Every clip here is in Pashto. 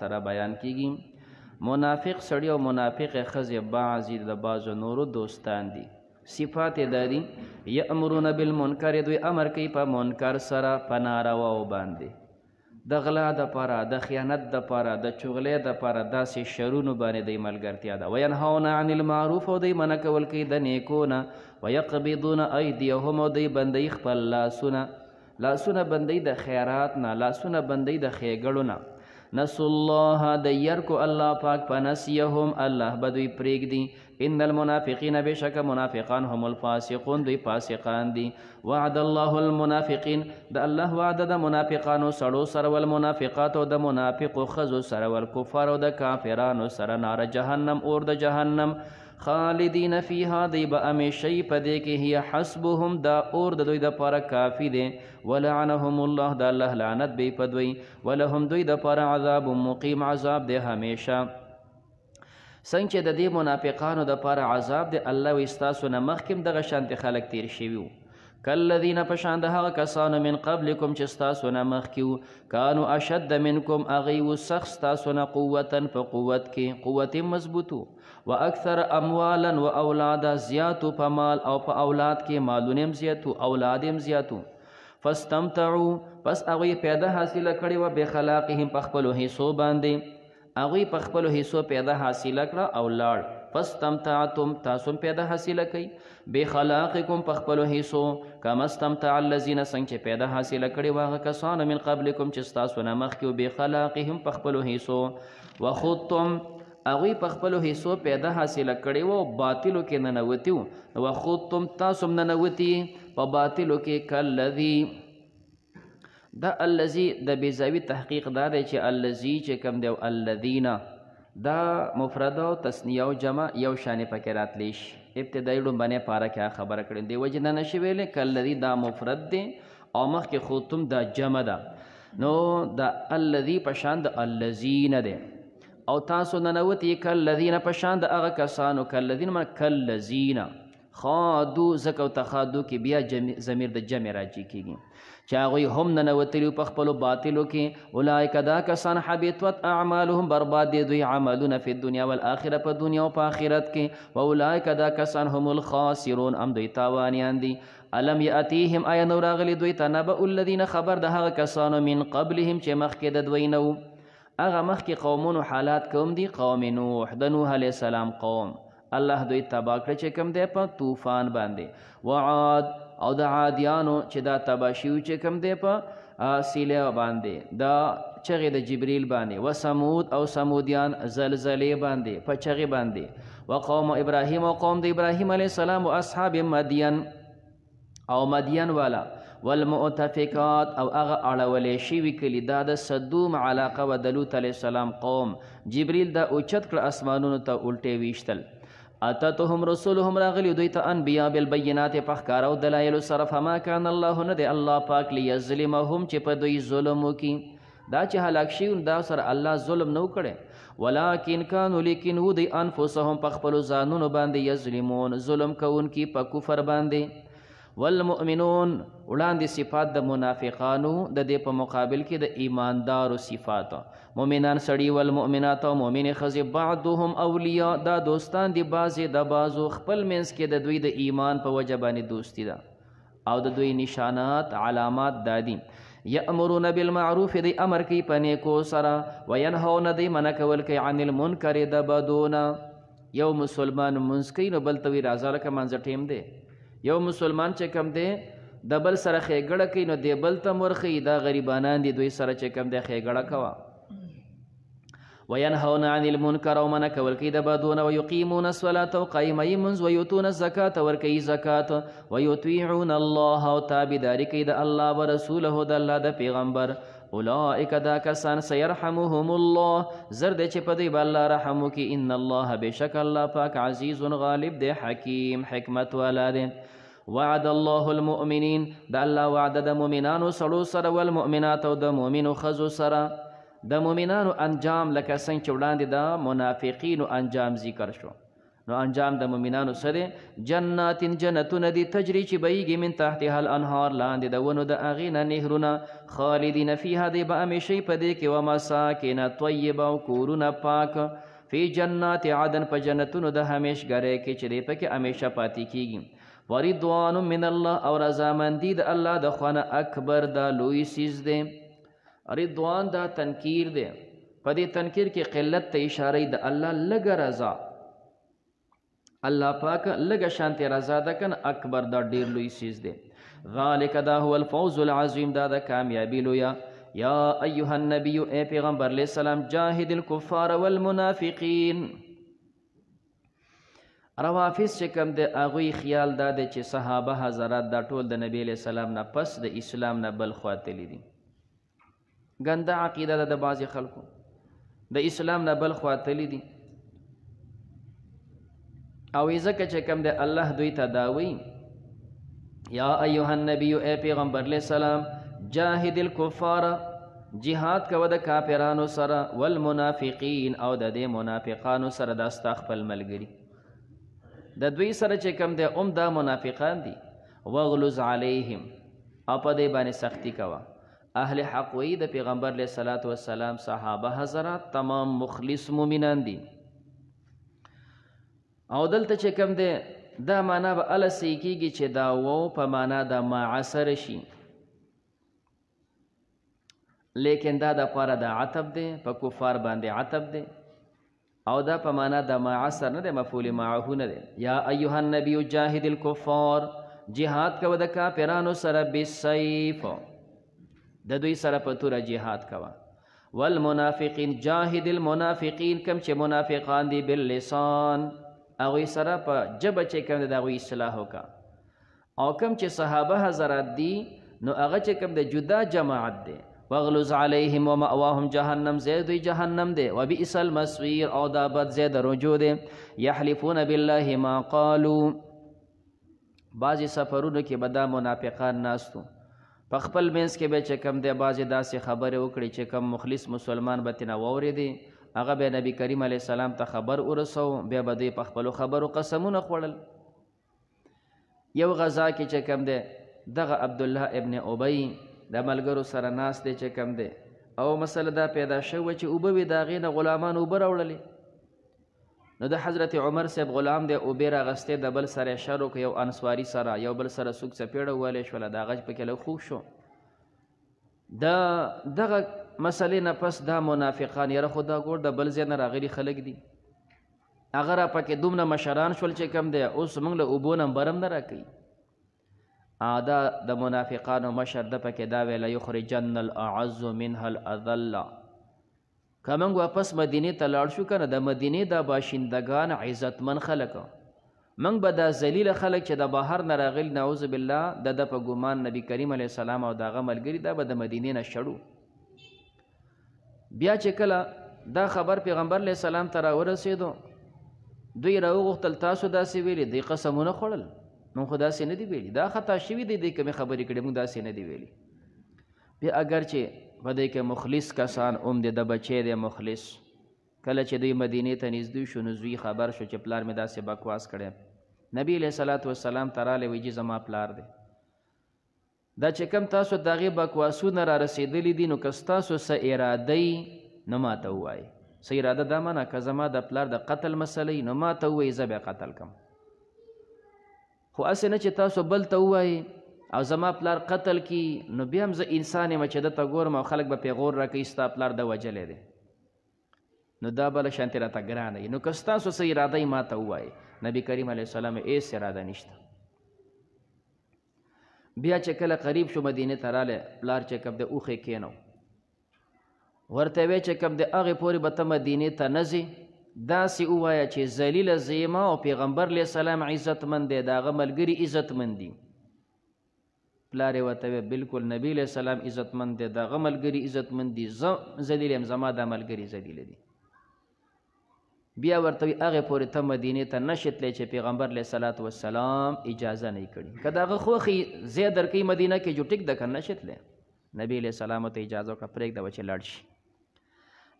سره بیان کیږي منافق سړی او منافق ښځې بعضې د بعضو نورو دوستان دي صفات یې دا دي یأمرون بالمنکر دوی امر کوي په منکر سره په نارواو باندې د غلا دپاره د خیانت دپاره د چغلۍ دپاره داسې شرونو باندې دوی ملګرتیا ده وینهون عن المعروف او دوی منع کول کوي د نیکو نه ویقبضون ایدیهم او دوی بندوي خپل لاسونه بندوي د خیرات نه لاسونه بندوي د ښېګړو نه نسوا الله د یرکو الله پاک په نسیهم الله به دوی پرېږدي ان المنافقین بشک منافقان هم الفاسقون دوی فاسقان دي وعد الله المنافقین د الله وعده د منافقانو سړو سره والمنافقات او د منافقو ښځو سره والکفار او د کافرانو سره نار جهنم اور د جهنم خالدین فیها دی به همیشهی په دې کې هي حسبهم دا اور د دوی دپاره کافي دی ولعنهم الله د الله لعنت به په دوی ولهم دوی دپاره عذاب مقیم عذاب دی همیشه څنګه چې د دې منافقانو دپاره عذاب دی الله وایي ستاسو نه مخکې هم دغه شانتې خلک تیر شوي وو کالذین په شان د هغه کسانو من قبلکم چې ستاسو نه مخکې وو کانو اشد منکم هغوی وو سخت ستاسو نه قوتا په قوت کې قوت یې مضبوط و اکثر اموالا و اولادا زیاتو په مال او په اولاد کې مالونه هم زیاتو اولاد هم زیاتو فاستمتعو پس هغوی پیدا حاصله کړې وه بخلاقهم په خپلو حصو باندې هغوی په خپلو حصو پیدا حاصله کړه او لاړ فاستمتعتم تاسو پیدا حاصله کوي بخلاقکم په خپلو حصو کما استمتع الذین څنګه چې پیدا حاصله کړې وه هغه کسانو من قبلکم چې ستاسو نه مخکې وو بخلاقهم په خپلو حصو وخضتم هغوی په خپلو حصو پیدا حاصله کړې وه او باطلو کې ننوتي وو وخضتم تاسو هم ننوتي په باطلو کې کالذي دا الذي د بیزاوي تحقیق دا دی چې الذي چې کوم دی او الذین دا مفرد او تثنیه او جمع یو شانې پکې راتلی شي ابتدایي ړومبنۍ پاره کې خبره کړې دې وجې نه نشي ویلی کالذي دا مفرد دی او مخکې خضتم دا جمع ده نو دا الذي په شان د الذین دی او تاسو ننوتي کالذین په شان د هغه کسانو کالذین من کالذین خادو ځکه او تخادو کې بیا ضمیر د جمع راجي کېږي چې هغوی هم ننوتلي په خپلو باطلو کې اولئک دا کسان حبطت اعمالهم برباد دی دوی عملونه فی الدنیا والآخره په دنیا او په آخرت کې و اولئک دا کسان هم الخاسرون هم دوی تاوانیان دي الم یأتیهم آیا نو راغلی دوی ته نبأ الذین خبر د هغه کسانو من قبلهم چې مخکې د دوی نه وو هغه مخکې قومونو حالات کوم دي قوم نوح د نوح علیه السلام قوم الله دوی تباه کړه چې کوم دی په طوفان باندې وعاد او د عادیانو چې دا تباه شوي چې کوم دی په سیله باندې دا چغې د جبریل باندې و سمود او سمودیان زلزلې باندې په چغې باندې و قوم ابراهیم او قوم د ابراهیم علیه السلام و اصحاب مدین او مدین والا والمؤتفقات او هغه اړولې شوي کلي دا د صدوم علاقه و د لوط علیه السلام قوم جبریل دا اوچت کړه اسمانونو ته الټې ویشتل اتتهم رسولهم راغلی دوی ته انبیا بالبینات په ښکاره او دلایلو سره فما کان الله نه دی الله پاک لیظلمهم چې په دوی ظلم وکړي دا چې هلاک شوي دا سره الله ظلم نه کړی ولکن کانو لیکن و دوی انفسهم په خپلو ځانونو باندې یظلمون ظلم کوونکي په کفر باندې والمؤمنون وړاندې صفات د منافقانو د دې په مقابل کې د ایماندارو صفات مؤمنان سړي والمؤمنات او مؤمنې ښځې بعضهم اولیاء دا دوستان دي بعضې د بعضو خپل منځ کې د دوی د ایمان په وجه باندې دوستي ده او د دوی نشانات علامات دا دي یأمرون بالمعروف دی امر کوي په نیکو سره وینهون دی منع کول کوي عن المنکر د بدونه یو مسلمان منځ کوي نو بل ته وایي راځه لکه منځه ټیم دی یو مسلمان چې کوم دی د بل سره ښېګړه کوي نو دی بل ته ورښیي دا غریبانان دي دوی سره چې کوم دی ښېګړه کوه وینهون عن المنکر او منع کول کوي د بدونه ویقیمون الصلاة او قایموي لمونځ ویؤتون الزکاة ورکوي زکات ویطیعون الله او تابعداري کوي د الله ورسوله د الله د پیغمبر اولئک دا کسان سیرحمهم الله زر دی چې په دوی به الله رحم وکړي ان الله بشک الله پاک عزیز غالب دی حکیم حکمت والا دی وعد الله المؤمنین د الله وعده د مؤمنانو سړو سره والمؤمنات او د مؤمنو ښځو سره د مؤمنانو انجام لکه څنګه چې وړاندې د منافقینو انجام ذکر شو نو انجام د مؤمنانو څه دی؟ جنات جنتونه دي تجري چې بهیږي من تحتها الانهار لاندې د ونو د هغې نه نهرونه خالدین فیها دی به همیشئ په دې کې ومساکن طیبه او کورونه پاک فی جنات عدن په جنتونو د همیشګرۍ کې چې دی پکې همیشه پاتې کیږي ورضوان من الله او رضامندي د الله د خوا نه اکبر دا لوی څیز دی رضوان دا تنکیر دی په دې تنکیر کې قلت ته اشاره د الله لږه رضا الله پاک لږه شانتې رضا ده کنه اکبر دا ډیر لوی څیز دی ذالک دا هو الفوز العظیم دا د کامیابی لویه یا ایها النبی اے پیغمبر علیہ السلام جاهد الكفار والمنافقین روافض چې کوم د هغوی خیال دا دی چې صحابه حضرات دا ټول د نبی علیہ السلام نه پس د اسلام نه بل خوا تللي دي ګنده عقیده ده د بعضې خلکو د اسلام نه بل خوا تللي دي او ځکه چې کوم د الله دوی ته دا وایي یا ایها النبی اے پیغمبر علیہ السلام جاهد الکفار جهاد کوه د کافرانو سره والمنافقین او د دې منافقانو سره دا ستا خپل ملګري د دوی سره چې کوم دی دا منافقان دي وغلظ علیهم او په دې باندې سختی کوه اهل حق وی د پیغمبر علیه الصلاة والسلام صحابه حضرات تمام مخلص مؤمنان دي او دلته چې کوم دی دا معنا به اله صحیح کېږي چې دا و په معنا د معاصر شي لیکن دا د پاره د عتب دی په کفار باندې عتب دی او دا په معنا د معاصر نه دی مفعول معه نه دی یا ایها النبی جاهد الکفار جهاد کوه د کافرانو سره بالسیف د دوی سره په توره جهاد کوه والمنافقین جاهد المنافقین کم چې منافقان دي باللسان هغوی سره په ژبه چې کوم د هغوی اصلاح وکړه او کم چې صحابه حضرات دي نو هغه چې کوم د جدا جماعت دی واغلظ علیهم ومأواهم جهنم زید دوی جهنم دی وبئس المصیر او دا بد زید رجوع دی یحلفون بالله ما قالوا بعضې سفرونو کې به دا منافقان ناستو په خپل منځ کې به چې کوم دی بعضې داسې خبرې وکړي چې کوم مخلص مسلمان به ترېنه واورېدې هغه به نبي کریم علیه السلام ته خبر ورسو بیا به دوی په خپلو خبرو قسمونه خوړل یو غذا کې چې کوم دی دغه عبدالله ابن ابی د ملګرو سره ناست دی چې کم دی او مسله دا پیدا شوه چې اوبه وي د هغې نه غلامان اوبه راوړلې نو د حضرت عمر صاحب غلام دی اوبې راغستې د بل سره یې شر وکړ یو انصواري سره یو بل سره څوک څپېړه وویلی شوله دا غږ پکې لږ خوږ شو دغه مسلې نه پس دا منافقان یاره خو دا ګور د بل ځای نه راغلي خلک دي هغه را پکې دومره مشران شول چې کم دی اوس موږ له اوبو نمبر هم نه راکوي دا د منافقانو مشر د پکې دا ویله یخرجن الاعز منها الاذل که موږ واپس مدینې ته لاړ شو که نه د مدینې دا باشندگان عزتمن خلک موږ به دا ذلیله خلک چې د بهر نه راغلي نعوذ بالله د ده په ګمان نبي کریم علیه السلام او د هغه ملګري دا به د مدینې نه شړو بیا چې کله دا خبر پیغمبر علیه السلام ته راورسېدو دوی راوغوښتل تاسو داسې ویلي دوی قسمونه خوړل موږ خو داسې نه دي ویلي دا خطا شوي دی دوی کومې خبرې کړې موږ داسې نه دي ویلي بیا اگر چې په دې کې مخلص کسان دی د بچی دی مخلص کله چې دوی مدینې ته نږدې شو نو زوی خبر شو چې پلار مې داسې بکواس کړی نبی علیه صلات وسلام ته رالی وایي چې زما پلار دی دا چې کوم تاسو د هغې بکواسونه را رسېدلي دي نو که ستاسو څه اراده یي نو ما ته ووایي څه اراده دا منه که زما د پلار د قتل مسله یي نو ما ته ووایي زه بیا قتل کم خو هسې نه چې تاسو بل ته ووایي او زما پلار قتل کی نو بیا هم زه انسان یم چې دته ګورم او خلک به پیغور راکوي ستا پلار ده وجلی دی نو دا بله شانتې راته ګرانه وي نو که ستاسو څه اراده یې ما ته ووایي نبي کریم علیه السلام هېڅ اراده نشته بیا چې کله قریب شو مدینې ته رالی پلار چې کوم دی اوښې کېنو ورته وی چې کوم دی هغې پورې به ته مدینې ته نه ځې داسې ووایه چې ذلیله زیما او پیغمبر علیه السلام عزتمند دی د هغه ملګري عزتمند دي پلار یې ورته وی بلکل نبی علیه السلام عزتمند دی د هغه ملګري عزتمند دي زه ذلیل یم زما دا ملګري ذلیله دي بیا ورته وی هغې پورې ته مدینې ته نه شې تلی چې پیغمبر علیه صلات وسلام اجازه نه یې کړي که د هغه خوښې ځای درکوي مدینه کې جو ټیک ده که نه شې تلی نبی علیه السلام ته اجازه وکړه پرېږده به چې لاړ شي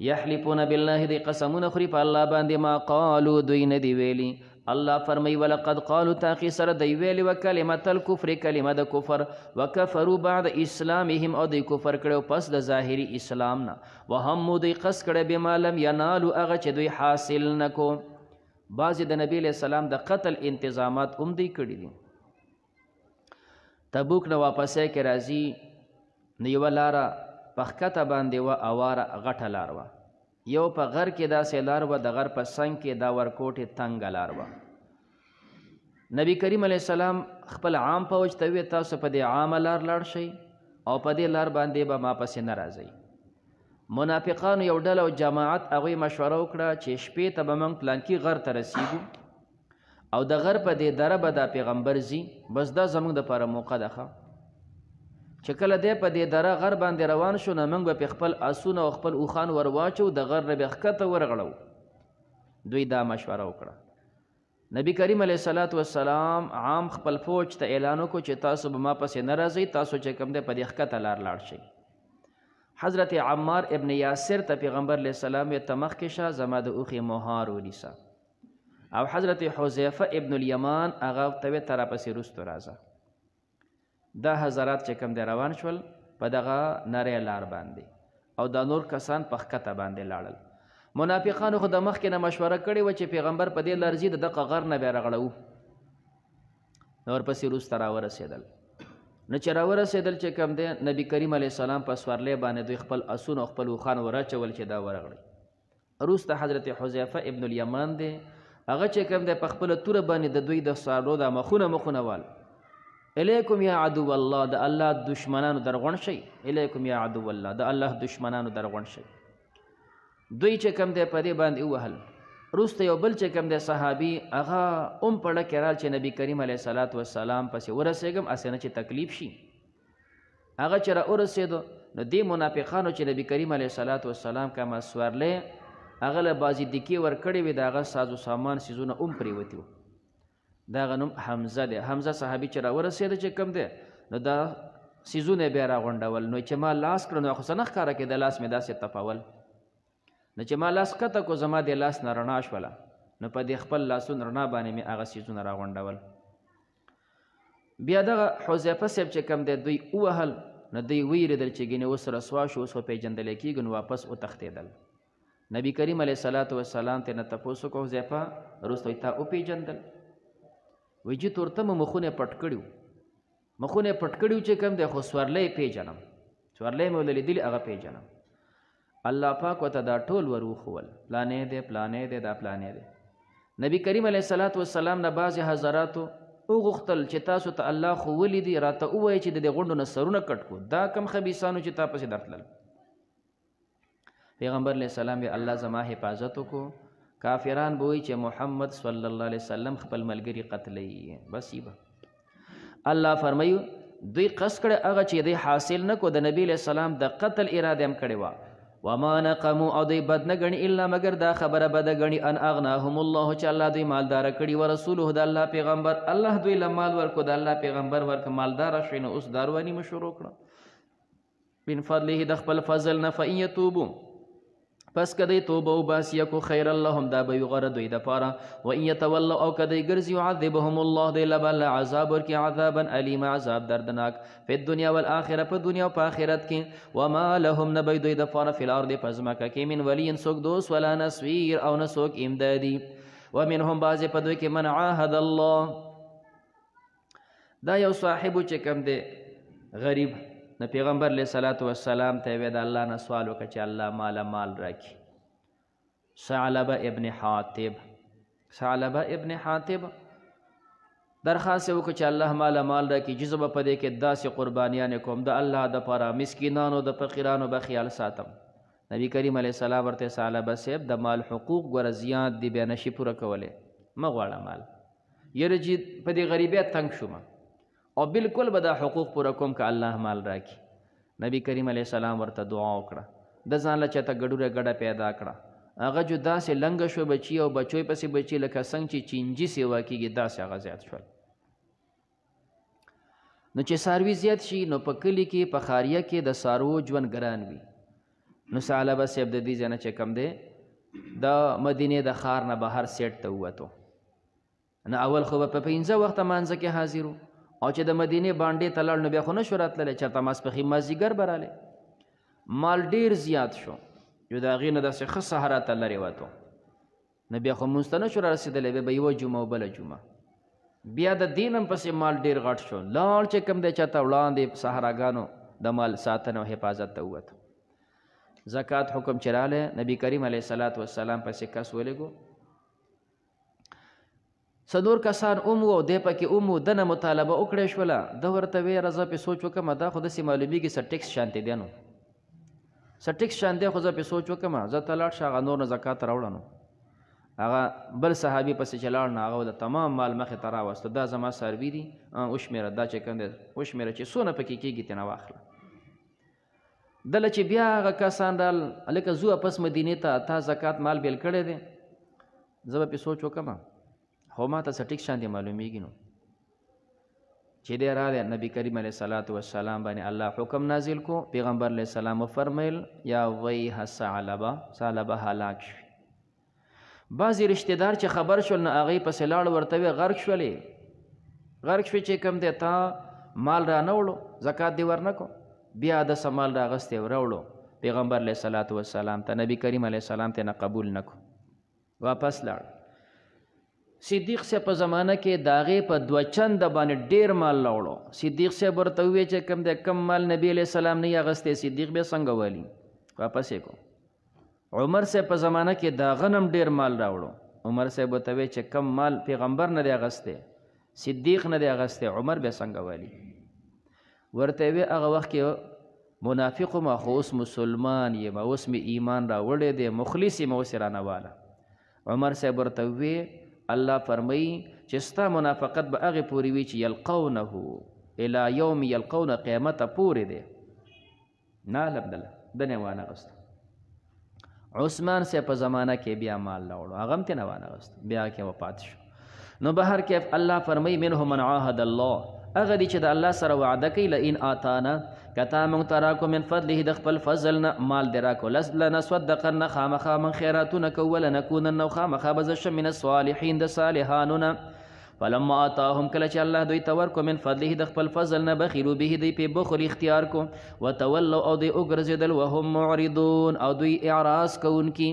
یحلفون بالله دی قسمونه خوري په الله باندې ما قالو دوی نه دی ویلي الله فرمای ولقد قالوا تاقی سره دی ویلی و کلمت الکفر کلمه د کفر وکفروا بعد اسلامهم او دی کفر کړو پس د ظاهری اسلام نه وهم دی قص کړه بما لم ینالوا هغه چې دوی حاصل نکو. بعضې د نبی علیہ السلام د قتل انتظامات هم دوی کړي دي. تبوک نه واپسی کې راځي نو یوه لاره په ښکته باندې وه اواره غټه لار وه، یو په غر کې داسې لار وه، د غر په څنګ کې دا ورکوټې تنګه لار وه. نبی کریم علیه السلام خپل عام فوج ته وویل تاسو په دې عامه لار لاړ شئ او په دې لار باندې به ما پسې نه راځئ. منافقانو یو ډله او جماعت هغوی مشوره وکړه چې شپې ته به موږ پلانکي غر ته رسیږو او د غر په دې دره به دا پیغمبر ځي، بس دا زموږ دپاره موقع ده ښه. چې کله دی په دې دره غر باندې روان شو نو موږ به پې خپل آسونه او خپل اوښان ور واچو، د غر نه به ښکته ورغړو. دوی دا مشوره وکړه. نبی کریم علیه الصلاة والسلام عام خپل فوج ته اعلان وکړو چې تاسو به ما پسې نه راځئ، تاسو چې کوم دی په دې ښکته لار لاړ شئ. حضرت عمار ابن یاسر ته پیغمبر علیه السلام یې ته مخکې شه زما د اوښې مهار ونیسه، او حضرت حذیفه ابن الیمان هغه ته ویې ته راپسې وروستو راځه. دا حضرات چې کوم دی روان شول په دغه نری لار باندې او دا نور کسان په ښکته باندې لاړل. منافقانو خو د مخکې نه مشوره کړې وه چې پیغمبر په دې لار ځي د دغه غر نه بیا رغړوو، نو ورپسې وروسته راورسېدل. نو چې راورسېدل چې کوم دی نبی کریم علیه السلام په سورلی باندې دوی خپل اسونه او خپل اوښان وراچول چې دا ورغړئ. وروسته حضرت حذیفه ابن الیمان دی هغه چې کوم دی په خپله توره باندې د دوی د سارو دا مخونه وال الیکم یا عدو الله، د الله دشمنانو درغون شئ، الیکم یا عدو الله، د الله دشمنانو درغون شئ. دوی چې کوم دی په دې باندې ووهل. وروسته یو بل چې کوم دی صحابي هغه هم په ډکې رال چې نبی کریم علیه الصلاة والسلام پسې ورسېږم هسې نه چې تکلیف شي. هغه چې را ورسېدو نو دې منافقانو چې نبی کریم علیه الصلاة والسلام کومه سورلی هغه له بعضې دیکې ورکړې وې، د هغه ساز و سامان څیزونه هم پرېوتي وو. د هغه نوم حمزه دی. حمزه صحابي چې را ورسېده چې کوم دی نو دا څیزونه یې بیا راغونډول. نو چې ما لاس کړه نو خو څه نه ښکاره کېده، لاس مې داسې تپول. نو چې ما لاس کته کو زما د لاس نه رڼا شوله، نو په دې خپل لاسونو رڼا باندې مې هغه څیزونه راغونډول. بیا دغه حذیفه صاحب چې کوم دی دوی ووهل نو دوی ویرېدل چې ګینې اوس رسوا شو، اوس وپېژندلی کېږو، نو واپس وتښتېدل. نبی کریم علیه الصلاة والسلام ته نه تپوس وکړو حذیفه وروسته تا وپېژندل؟ وایي جي تورته مو مخونه یې پټ کړي وو، مخونه یې پټ کړي وو چې کوم دی، خو سورلی یې پېژنم، سورلی مې ولې لیدلي هغه پېژنم. الله پاک ورته دا ټول ور وښول، پلانې دی پلانې دی دا پلانې دی. نبی کریم علیه الصلاة والسلام نه بعضې حضراتو وغوښتل چې تاسو ته الله خو ولیدي راته ووایي چې د دې غونډو نه سرونه کټ کړو، دا کم خبیثانو چې تا پسې درتلل. پیغمبر علیه السلام یې الله زما حفاظت وکړو. کافران به وایي چې محمد صلی الله علیه وسلم خپل ملګري قتلوي، بس یې به الله فرمایو دوی قصد کړی هغه چې دوی حاصل نه کو، د نبی علیه السلام د قتل اراده هم کړې وه. وما نقمو او دوی بد نه ګڼي الا مگر دا خبره بده ګڼي ان اغناهم الله چې الله دوی مالداره کړي ورسوله د الله پیغمبر، الله دوی له مال ورکو، د الله پیغمبر ورکه مالداره شوي، نو اوس دارواني مو شروع کړه. من فضله د خپل فضل نه فإن یتوبو پس که دی توبه وباسي یکو خیر اللهم دا به وي غوره دوی دپاره، وان یتولوا او که دی ګرځي یعذبهم الله دی له به الله عذاب ورکړي عذابا علیما عذاب دردناک فی الدنیا والآخره په دنیا او په آخرت کې. وما لهم نه به دوی دپاره فی الارض په ځمکه کې من ولي څوک دوست ولا نصویر او نه څوک امدادي. ومنهم بعضې په دوی کې من عاهد الله، دا یو صاحبو چې کوم دی غریب، نو پیغمبر علیه الصلاة والسلام ته یې د الله نه سوال وکړه چې الله ماله مال راکړي. ثعلبه ابن حاطب، ثعلبه ابن حاطب درخواست یې وکړه چې الله ماله مال راکړي چې زه به په دې کې داسې قربانیانې کوم د الله دپاره، مسکینانو د فقیرانو به خیال ساتم. نبی کریم علیه السلام ورته ثعلبه صاحب د مال حقوق ګوره زیات دي، بیا نشي پوره کولی، مه غواړه مال، یره چې په دې غریبیت تنګ شوم او بالکل به دا حقوق پوره کوم که الله مال راکړي. نبی کریم علیه السلام ورته دعا وکړه، د ځان له چېته ګډوره ګډه پیدا کړه، هغه جو داسې لنګه شو بچي او بچوی پسې بچي لکه څنګه چې چینجي سیوا کېږي داسې هغه زیات شول. نو چې څاروي زیات شي نو په کلي کې په خاریه کې د څاروو ژوند ګران وي. نو ثعلبه صاحب د دې ځای نه چې کوم دی د مدینې د ښار نه بهر سیټ ته ووتو. نه اول خو به په 15 وخته مانځه کې حاضر وو او چې د مدینې باندې ته لاړ نو بیا خو نشو راتللی چېرته ماسپښین مازدیګر به رالی مال ډېر زیات شو یو د هغې نه داسې ښه صحرا ته لرې وتو نو بیا خو مونځ ته نشو رارسېدلی بیا به یوه جمعه او بله جمعه بیا د دین هم پسې مال ډېر غټ شو لاړ چې کوم دی چاته وړاندې صحراګانو د مال ساتنه او حفاظت ته ووتو زکات حکم چې رالی نبي کریم علیه الصلاة والسلام پسې کس ولېږو څلور کسان ام و دی پکې ام و دنه مطالبه وکړې شوله ده ورته ویې زه پې سوچ وکړم دا خو داسې معلومیږي څه ټیکس شانتې دی نو څه ټیکس شانتې خو زه پې سوچ وکړم زه ته لاړ شه هغه نور نه زکات راوړه نو هغه بل صحابي پسې چې لاړ نه هغه د تمام مال مخې ته راوسته دا زما څاروي دي وشمېره دا چې کوم دی وشمېره چې څونه پکې کېږي ترېنه واخله دله چې بیا هغه کسان رال هلکه ځو واپس مدینې ته تا زکات مال بیل کړی دی زه به پې سوچ وکړم خو ما ته څه ټیک شانتې معلومیږي نو چې دی راغی نبي کریم علیه صلات وسلام باندې الله حکم نازل کو پیغمبر علیه السلام وفرمیل یا ویح ثعلبه هلاک شوي بعضې رشتې دار چې خبر شول نه هغې پسې لاړ ورته وې غرق شولې غرق شوې چې کوم دی تا مال را نه وړو زکات دې ور نه کو بیا د څه مال راغستی راوړو پیغمبر علیه صلات وسلام ته نبي کریم علیه السلام ته نه قبول نه کو واپس لاړ صدیق صاحب په زمانه کې د هغې په دوه چنده باندې ډېر مال راوړو صدیق صاحب ورته وویې چې کوم دی کم مال نبي علیه السلام نه یې اخیستی صدیق بیا څنګه والي واپس یې کو عمر صاحب په زمانه کې د غنم ډېر مال راوړو عمر صاحب ورته وویې چې کم مال پیغمبر نه دی اخیستی صدیق نه دی اخیستی عمر بیا څنګه والي ورته وی هغه وخت کې منافق ما خو اوس مسلمان یم اوس مې ایمان راوړی دی مخلص یم اوس یې رانه واله عمر صاحب ورته وی الله فرمایي چې ستا منافقت به هغې پورې وي چې یلقونه الی یوم یلقونه قیامته پورې دی نه لبدله دنې وانغسته عثمان صاحب په زمانه کې بیا مال راوړو هغه هم ترې نه وانغسته بیا کې وفات شو نو به هر کیف الله فرمایي منهم من عاهد الله هغه دي چې د الله سره وعده کوي لئن آتانا کتا موږ ته راکو من فضله د خپل فضل نه مال دې راکو لنصدقن خامخا من خیراتونه کو ولنکونن خامخا به زه شم من الصالحین د صالحانو نه فلما آتاهم کله چې الله دوی ته ورکو من فضله د خپل فضل نه بخیلو به دوی پې بخل اختیار کو وتولوا او دوی وګرځېدل وهم معرضون او دوی اعراض کوونکي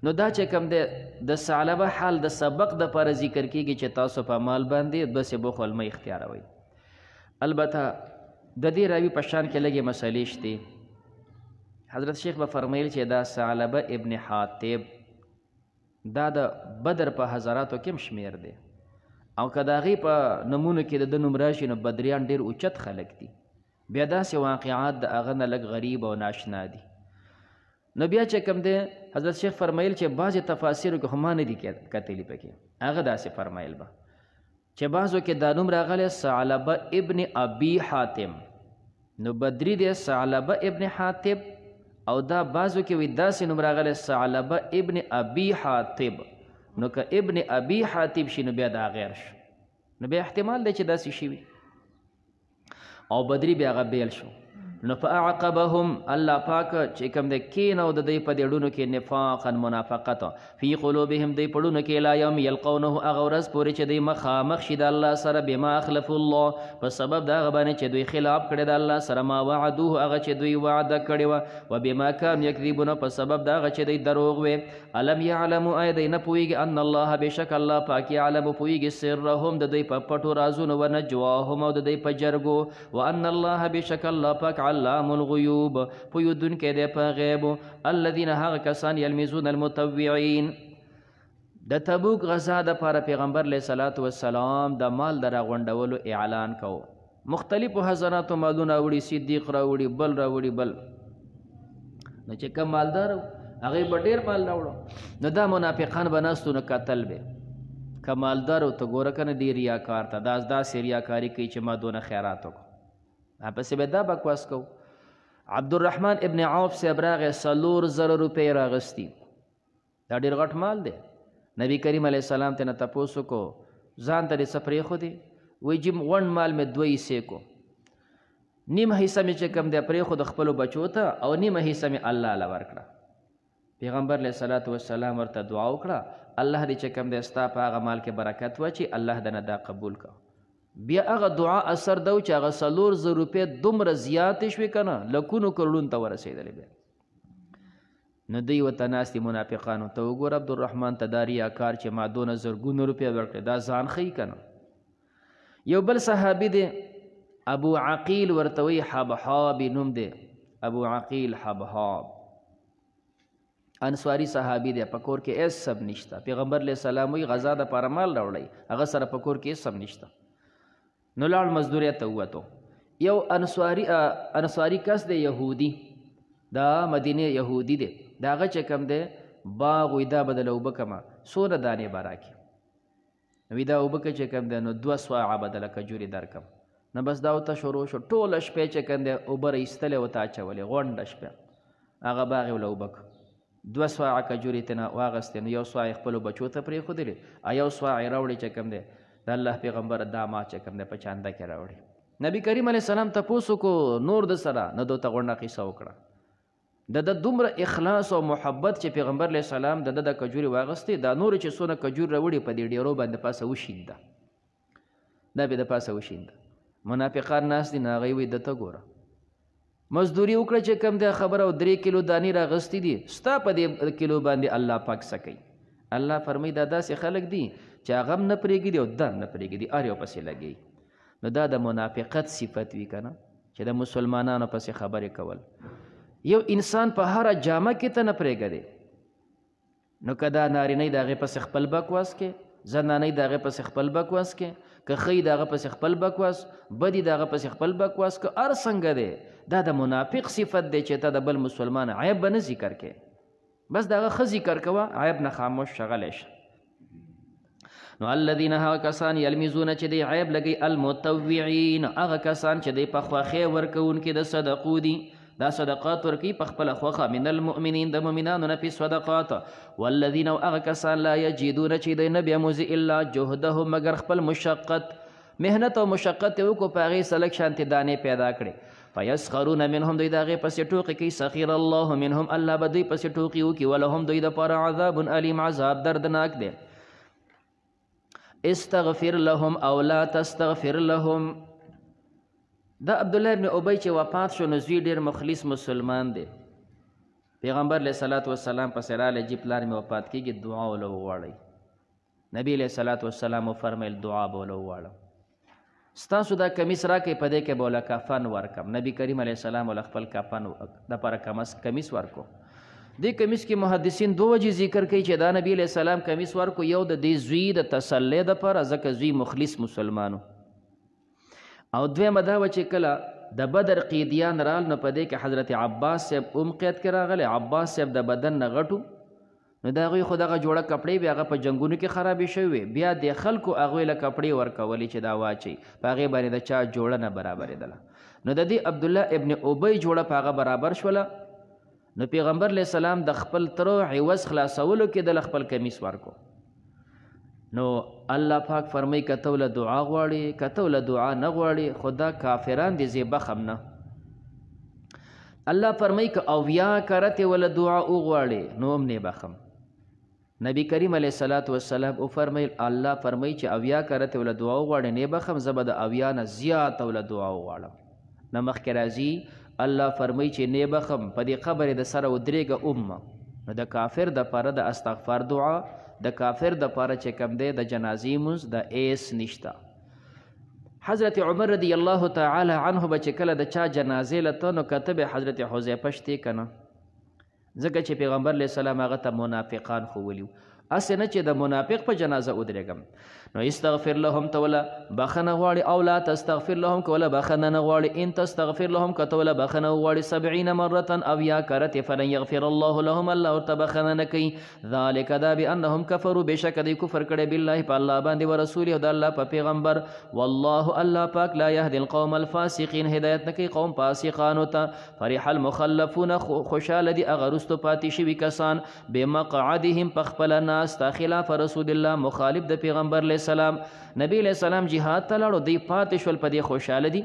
نو دا چې کوم دی د ثعلبه حال د سبق دپاره ذکر کېږي چې تاسو په مال باندې بسې بخل مه اختیاروئ البته د دې راوي په شان کې لږې مسلې شتې حضرت شیخ به فرمیل چې دا ثعلبه ابن حاطب دا د بدر په حضراتو کې هم شمیر دی او که د هغې په نومونو کې د ده نوم راشي نو بدریان ډېر اوچت خلک دي بیا داسې واقعات د هغه نه لږ غریب او ناشنا دي نو بیا چې کوم دی حضرت شیخ فرمایل چې بعضې تفاسیرو کې خو ما نه دي کتلي پکې هغه داسې فرمایل به چې بعضو کې دا نوم راغلی ثعلبه ابن ابي حاتم نو بدري دی ثعلبه ابن حاتب او دا بعضو کې وي داسې نوم راغلی ثعلبه ابن ابي حاتب نو که ابن ابي حاتب شي نو بیا دا غیر شو نو بیا احتمال دی چې داسې شي وي او بدري بیا هغه بیل شو نو فاعقبهم الله پاک چې کوم دی کینو د دوی په دې ډونو کې نفاقا منافقت فی قلوبهم دوی په ډونو کې لا یوم یلقونه هغه ورځ پورې چې دوی مخامخ شي د الله سره بما اخلفوا الله په سبب د هغه باندې چې دوی خلاف کړی د الله سره ما وعدوه هغه چې دوی وعده کړې وه و بما کانوا یکذبون په سبب د هغه چې دوی دروغ وې الم یعلموا آیا دوی نه پوهېږي ان الله بېشک الله پاک یعلم پوهېږي سرهم د دوی په پټو رازونو و نجواهم او د دوی په جرګو وان الله بېشک الله پاک علام الغیوب پویدونکی دی په غیبو الذین هغه کسان یلمزون المطوعین د تبوک غزا دپاره پیغمبر علیه صلات وسلام د مال د راغونډولو اعلان کو مختلفو حضراتو مالونه راوړي صدیق راوړي بل راوړي بل نو چې کوم مالدار هغې به ډېر مال راوړو نو دا منافقان به ناستو نو کتل به که مالدار و ته ګوره که نه دې ریاکار ته داسې ریاکاري کوي چې ما دونه خیرات وکړو پسې به دا بکواس کو عبدالرحمن ابن عوف صاحب راغی 4,000 روپۍ راغستي دا ډېر غټ مال دی نبی کریم علیه السلام ته نه تپوس وکړو ځان ته دې څه پرېښودې وایي چې غونډ مال مې 2 حصې کو نیم حصه مې چې کوم دی پرېښود خپلو بچو ته او نیمه حصه مې الله له ورکړه پیغمبر علیه الصلاة والسلام ورته دعا وکړه الله دې چې کوم دی ستا په هغه مال کې برکت واچي الله دنه دا قبول کړه. بیا هغه دعا اثر ده چې هغه 4,000 روپۍ دومره زیاتې شوې که نه لکونو کروڑونو ته ورسېدلې بیا. نو دوی ورته ناستې منافقانو ته وګوره عبدالرحمن ته دا ریاکار چې ما دونه زرګونه روپۍ ورکړې دا ځان ښیي که نه. یو بل صحابي دی ابو عقیل ورته وایي حبحاب نوم دی ابو عقیل حبحاب انصاري صحابي دی په کور کې هېڅ سب نشته. پیغمبر علیه السلام وایي غذا دپاره مال راوړئ هغه سره په کور کې هېڅ سب نشته. نو لاړ مزدورۍ ته ووتو. یو انصاري کس دی یهودي دا مدینې یهودي دی د هغه چې کوم دی باغ وي دا به دله اوبه کمه څونه دانې به راکړي وي دا اوبه که چې کوم دی نو 2 سوعه به دله کجورې درکم. نو بس دا ورته شروع شو ټوله شپې چې کوم دی اوبه را ایستلې ورته اچولې غونډه شپه هغه باغ یې ورله اوبه کړه 2 سوعه کجورې ترنه واغستې نو 1 سوعه یې خپلو بچو ته پرېښودلې 1 سوعه یې راوړې چې کوم دی د الله پیغمبر دا ما چې کوم دی په چانده کې راوړې. نبي کریم علیه السلام تپوس وکړو نور د سره نو دوته غونډه قصه وکړه د دومره اخلاص او محبت چې پیغمبر علیه السلام د د کجورې واغستې دا نور چې څونه کجور راوړي په دې ډېرو باندې پاسه وشینده دا به د پاسه وشینده. منافقان ناست دي نو هغوی وایي دته ګوره مزدوري وکړه چې کوم دی خبره او 3 کیلو دانې راغستې دي ستا په دې کیلو باندې الله پاک څه کوي. الله فرمایي دا داسې خلک دي چې هغه هم نه پرېږدي او دا نه پرېږدي هر یو پسې لګوي. نو دا د منافقت صفت وي که نه چې د مسلمانانو پسې خبرې کول. یو انسان په هره جامه کې ته نه پرېږدې نو که دا نارینی د هغې پسې خپل بکواس کې زنانۍ د هغې پسې خپل بکواس کې که ښی د هغه پسې خپل بکواس بدي د هغه پسې خپل بکواس که هر څنګه دی دا د منافق صفت دی چې ته د بل مسلمان عیب به نه ذکر کې بس د هغه ښه ذکر کوه عیب نه خاموش شغلی شه. نو الذین هغه کسان یلمزونه چې دی عیب لګوي المتطوعین هغه کسان چې دی په خوښۍ ورکوونکي د صدقو دي دا صدقات ورکی په خپله خوښه من المؤمنین د مؤمنانو نه په صدقات والذین او هغه کسان لا یجدون چې دی نه بیاموزي الا جهدهم مګر خپل مشقت محنت او مشقت یې وکړو په هغې سلک شانتې دانې پیدا کړې فیسخرون منهم دوی د هغې پسې ټوقې کوي سخیر الله منهم الله به دوی پسې ټوقې وکړي ولهم دوی دپاره عذاب علیم عذاب دردناک دی. استغفر لهم او لا تستغفر لهم دا عبدالله ابن ابی چې وفات شو نو زوی ډېر مخلص مسلمان دی. پیغمبر علیه صلات وسلام پسې راغلی جی پلار مې وفات کېږي دعا وله وغواړئ. نبی علیه صلات وسلام وفرمیل دعا به وله وغواړم ستاسو دا کمیس راکئ په دې کې به وله کفن ورکم. نبی کریم علیه السلام وله خپل کفن دپاره کمیس ورکو. دې کمیس کې محدثین 2 وجې ذکر کوي چې دا نبی علیه السلام کمیس ورکو. یو د دې زوی د تسلی دپاره ځکه زوی مخلص مسلمانو او دویمه دا وه چې کله د بدر قیدیان رال نو په دې کې حضرت عباس صاحب قید کې راغلی. عباس صاحب د بدن نه غټو نو د هغوی خو دغه جوړه کپړې بیا هغه په جنګونو کې خرابې شوې بیا د خلکو هغوی له کپړې ورکولې چې دا واچوي په هغې باندې د چا جوړه نه برابرېدله. نو د دې عبدالله ابن ابی جوړه په هغه برابر شوله. نو پیغمبر علیه السلام د خپل ترو عوض خلاصولو کې دله خپل کمیس ورکو. نو الله پاک فرمایي که ته له دعا غواړې که ته له دعا نه غواړې خو دا کافران دي زه بخم نه. الله فرمایي که اویا کرتې وله دعا وغواړې نو هم نه بخم. نبی کریم علیه الصلاة والسلام وفرمیل الله فرمایي چې اویا کرتې وله دعا وغواړې نه بخم زه به د اویا نه زیاته وله دعا وغواړم. نه مخکې راځي الله فرمایي چې نه بخم په دې قبر د سره ودرېږه امه. نو د کافر دپاره د استغفار دعا د کافر دپاره چې کوم دی د جنازې مونځ د ایس نشته. حضرت عمر رضی الله تعالی عنه به چې کله د چا جنازې له ته نو کته به حضرت حذیفه شتې که نه ځکه چې پیغمبر علیه السلام هغه ته منافقان ښوولي هسې نه چې د منافق په جنازه ودرېږم. نو استغفر لهم ته وله بخنه غواړي او لا تستغفر لهم که وله بخنه نه غواړي ان تستغفر لهم که ته وله بخنه وغواړي 70 مرة اویا کرتې فلن یغفر الله لهم الله ورته بخنه نه کوي. ذلک دا بانهم کفروا بېشکه دوی کفر کړی بالله په الله باندې ورسوله او د الله په پیغمبر والله الله پاک لا یهدي القوم الفاسقین هدایت نه کوي قوم فاسقانو ته. فرح المخلفون خوشحاله دي هغه رستو پاتې شوي کسان بمقعدهم په خپله ناسته خلاف رسول الله مخالف د پیغمبر علیه السلام. نبی علیه السلام جهاد ته لاړو دوی پاتې شول په دې خوشحاله دي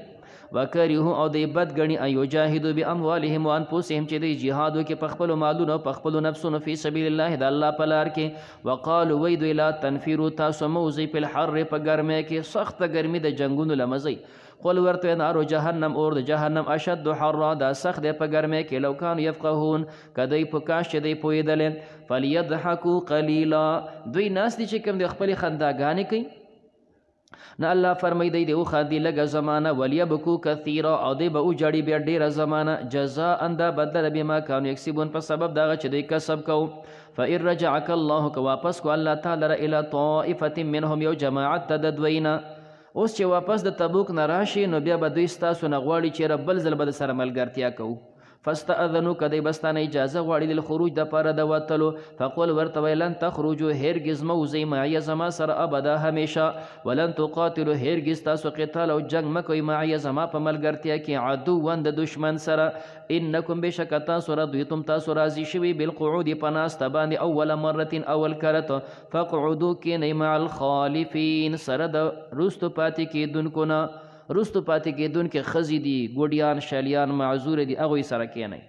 وکرهوا او دوی بد ګڼي ان یجاهدوا باموالهم وانفسهم چې دوی جهاد وکړي په خپلو مالونو په خپلو نفسونو فی سبیل الله د الله په لار کې. وقالوا وی دوی لا تنفروا تاسو موزئ په الحر په ګرمۍ کې سخته ګرمي د جنګونو له مزئ. قل ورته نارو جهنم اور د جهنم اشد حرا دا سخت دی په ګرمۍ کې. لو کانوا یفقهون که دوی په کاش چې دوی پوهېدلې. فلیضحکوا قلیلا دوی ناست دي چې کوم د خپلې خنداګانې کوي نه الله فرمایي دی د وخاندي لږه زمانه ولیبکو کثیرا او دی به وجاړي بیا ډېره زمانه جزاء دا بدله بما کانوا یکسبون په سبب دغه چې دوی کسب کوو. فإن رجعک الله که واپس کو الله تعالی را الی طائفة منهم یو جماعت ته د دوی نه. اوس چې واپس د تبوک نه راشي نو بیا به دوی ستاسو نه غواړي چې بل ځل به د سره ملګرتیا کوو. فاستأذنوا که دی بستانه اجازه غواړي للخروج دپاره د وتلو. فقل ورته وایه لن تخرجوا هرګز مه وځئ معیه زما سره ابدا همیشه. ولن تقاتلوا هرګز تاسو قتال او جنګ مه کوئ معیه زما په ملګرتیا کې عدوا د دشمن سره. انکم بشک تاسو رضیتم تاسو راضي شوي بالقعود په ناسته باندې اول مرة اول کرت. فقعدوا کینئ مع الخالفین سره د رستو پاتې کېدونکو نه. رستو پاتې کېدونکې ښځې دي ګوډیان شلیان معذور دي هغوی سره کینئ.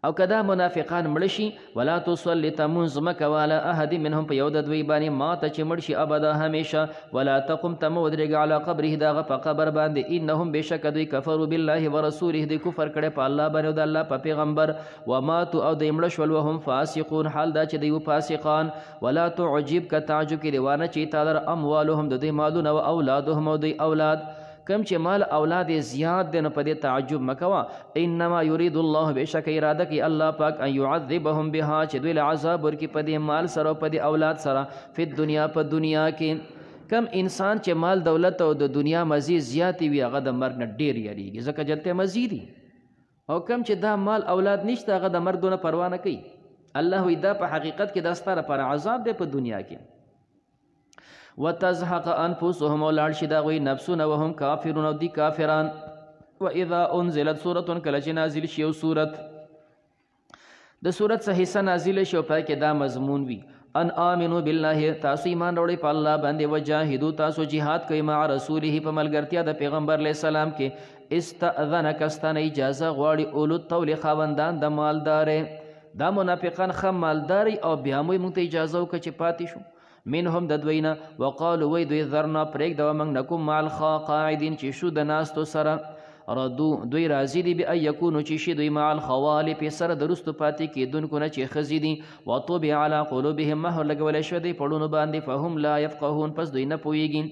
او که دا منافقان مړه شي ولا تصلي ته مونځ مه کوه علی احد منهم په یو د دوی باندې ماته چې مړ شي ابدا همیشه. ولا تقم ته مه ودرېږه علی قبره د هغه په قبر باندې. انهم بېشکه دوی کفروا بالله ورسوله دوی کفر کړی په الله باندې او د الله په پیغمبر. وماتوا او دوی مړه شول وهم فاسقون حال دا چې دوی فاسقان. ولا تعجب که تعجب کې دیوانه چې تا لره اموالهم د دوی مالونه و اولادهم او دوی اولاد. کم چې مال اولاد زیات دی نو په دې تعجب مه کوه. انما یرید الله بېشکه اراده کوي الله پاک ان یعذبهم بها چې دوی له عذاب ورکړي په دې مال سره او په دې اولاد سره فی الدنیا په دنیا کې. کم انسان چې مال دولت او د دنیا مزید زیاتې وي هغه د مرګ نه ډېر یریږي ځکه جلته مزید وي. او کم چې دا مال اولاد نشته هغه د مرګ دونه پروا نه کوي. الله وایي دا په حقیقت کې دا ستا لپاره عذاب دی په دنیا کې. وتزهق انفسهم ولاړ شي د هغوی نفسونه وهم کافرون او دي کافران. واذا انزلت سورة کله چې نازل شي یو صورت د صورت څه حصه نازله شي او پای کې دا مضمون وي ان آمنوا بالله تاسو ایمان راوړئ په الله باندې وجاهدوا تاسو جهاد کوئ مع رسوله په ملګرتیا د پیغمبر علیه السلام کې. استأذنک ستانه اجازه غواړي اولو الطول خاوندان د مالدارې. دا منافقان ښه مالداري او بیا موږ ته اجازه وکړه چې پاتې شو. منهم د دوی نه وقالو وی دوی ذرنا پرېږده موږ نکم مع القاعدین چې شو د ناستو سره. ردو دوی راضي دي بأن یکونو چې شي دوی مع الخوالف سره د رستو پاتې کېدونکو نه چې ښځې دي. وطبع على قلوبهم مهر لګولی شوی دی پړونو باندې فهم لا یفقهون پس دوی نه پوهېږي.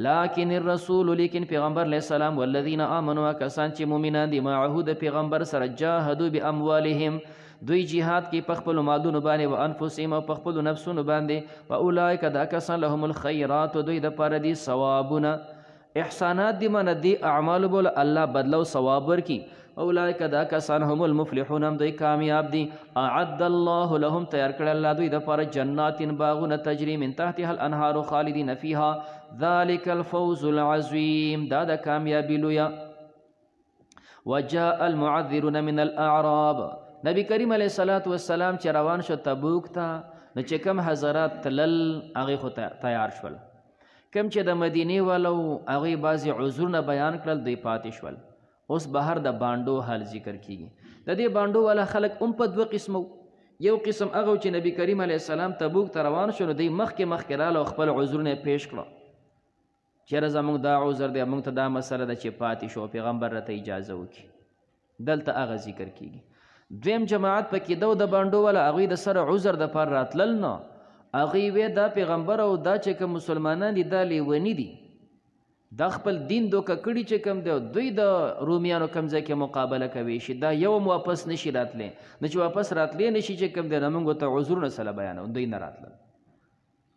لكن الرسول لیکن پیغمبر علیه السلام والذین آمنوا کسان چې مؤمنان دي معه د پیغمبر سره جاهدوا باموالهم دوی جهاد کې په خپلو مالونو باندې و انفسهم او په خپلو نفسونو باندې. و اولئک دا کسان لهم الخیرات دوی دپاره دي ثوابونه احسانات دي منه دي اعمالو بوله الله بدله او ثواب ورکي. اولئک دا کسان هم المفلحون هم دوی کامیاب دي. اعد الله لهم تیار کړی الله دوی دپاره جنات باغونه تجري من تحتها الانهار خالدین فیها ذلک الفوز العظیم دا د کامیابي لویه. وجاء المعذرون من الاعراب نبی کریم علیه الصلاة والسلام چې روان شو تبوک ته نو چې کم حضرات تلل هغې خو تیار شول. کم چې د مدینې والو هغوی بعضې عذرونه بیان کړل دوی پاتې شول. اوس بهر د بانډو حال ذکر کیږي. د دې بانډو والا خلک هم په دوه قسمو. یو قسم هغه چې نبی کریم علیه السلام تبوک ته روان شو نو دوی مخکې راله او خپل عذرونه پیش کړه. چېرې زموږ دا عذر دی موږ ته دا مسله ده چې پاتې شو پیغمبر راته اجازه وکړي. دلته هغه ذکر کیږي. دویم جماعت پکې دو د بانډو والا هغوی د سره عذر دپاره راتلل نه. هغوی وی دا پیغمبر او دا چې کوم مسلمانان دي دا لیوني دي دا خپل دین دوکه کړي چې کوم دی دوی د رومیانو کوم ځای کې مقابله کوي شي دا یو واپس نشي راتلی. نه چې واپس راتلی نشي چې کوم دی نه موږ ته عذرونه سره بیانو دوی نه راتلل.